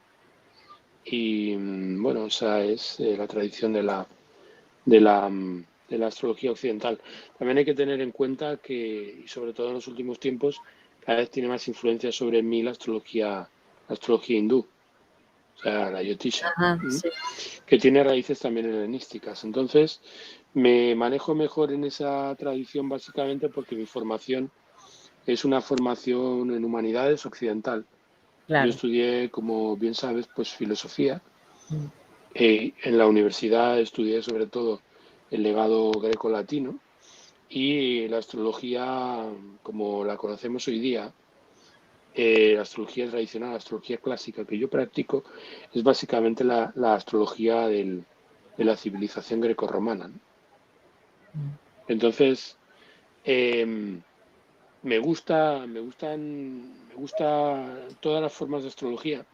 Y bueno, esa es la tradición de la astrología occidental. También hay que tener en cuenta que, y sobre todo en los últimos tiempos, cada vez tiene más influencia sobre mí la astrología hindú, o sea, la Yotisha, Ajá, sí, que tiene raíces también helenísticas. Entonces, me manejo mejor en esa tradición básicamente porque mi formación es una formación en humanidades occidental. Yo claro. estudié, como bien sabes, pues filosofía. En la universidad estudié sobre todo el legado greco-latino y la astrología, como la conocemos hoy día, la astrología tradicional, la astrología clásica que yo practico, es básicamente la astrología de la civilización grecorromana, ¿no? Entonces, eh, me gusta todas las formas de astrología,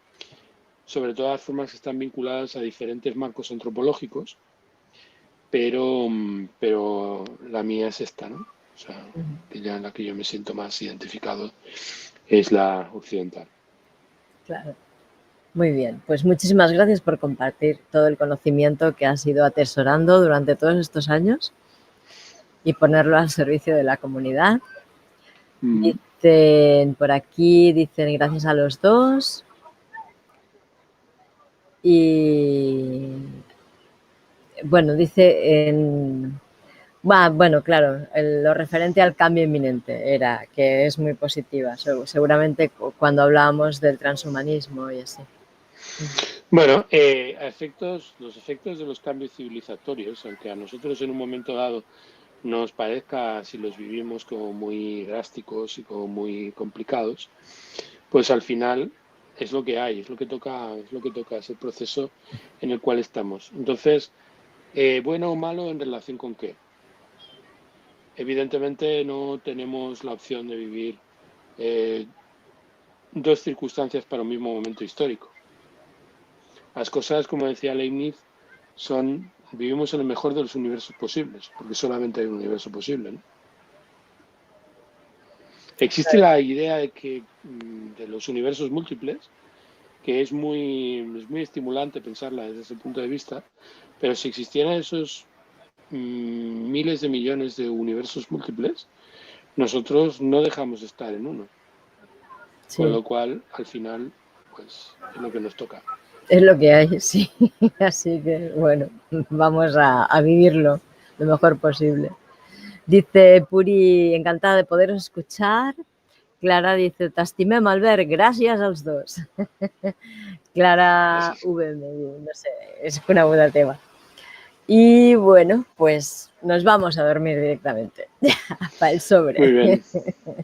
sobre todo las formas que están vinculadas a diferentes marcos antropológicos, pero la mía es esta, ¿no? O sea, que ya en la que yo me siento más identificado es la occidental. Claro. Muy bien, pues muchísimas gracias por compartir todo el conocimiento que has ido atesorando durante todos estos años y ponerlo al servicio de la comunidad. Mm. Dicen por aquí, dicen gracias a los dos. Y bueno, dice bueno, claro, lo referente al cambio inminente era que es muy positiva, seguramente cuando hablábamos del transhumanismo y así. Bueno, los efectos de los cambios civilizatorios, aunque a nosotros en un momento dado nos parezca, si los vivimos, como muy drásticos y como muy complicados, pues al final es lo que hay, es lo que toca, es el proceso en el cual estamos. Entonces, bueno o malo en relación con qué. Evidentemente no tenemos la opción de vivir eh, dos circunstancias para un mismo momento histórico. Las cosas, como decía Leibniz, vivimos en el mejor de los universos posibles, porque solamente hay un universo posible, ¿no? Existe la idea de los universos múltiples, que es muy estimulante pensarla desde ese punto de vista, pero si existieran esos miles de millones de universos múltiples, nosotros no dejamos de estar en uno, con Sí, lo cual, al final, pues es lo que nos toca. es lo que hay, sí. Así que, bueno, vamos a vivirlo lo mejor posible. Dice Puri, encantada de poderos escuchar. Clara dice, t'estimem, Albert, gràcies als dos. Clara Gracias. V, no sé, es una buena tema. Y bueno, pues nos vamos a dormir directamente. Para el Muy sobre. bien.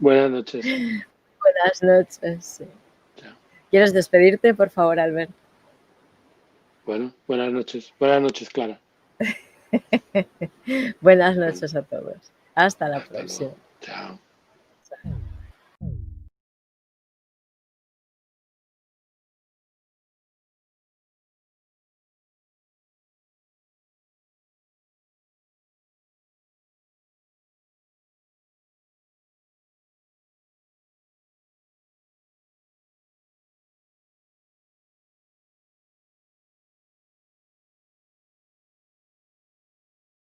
Buenas noches. Buenas noches. Chao. ¿Quieres despedirte, por favor, Albert? Bueno, buenas noches. Buenas noches, Clara. Buenas Bueno, noches a todos. Hasta la hasta próxima. luego. Chao.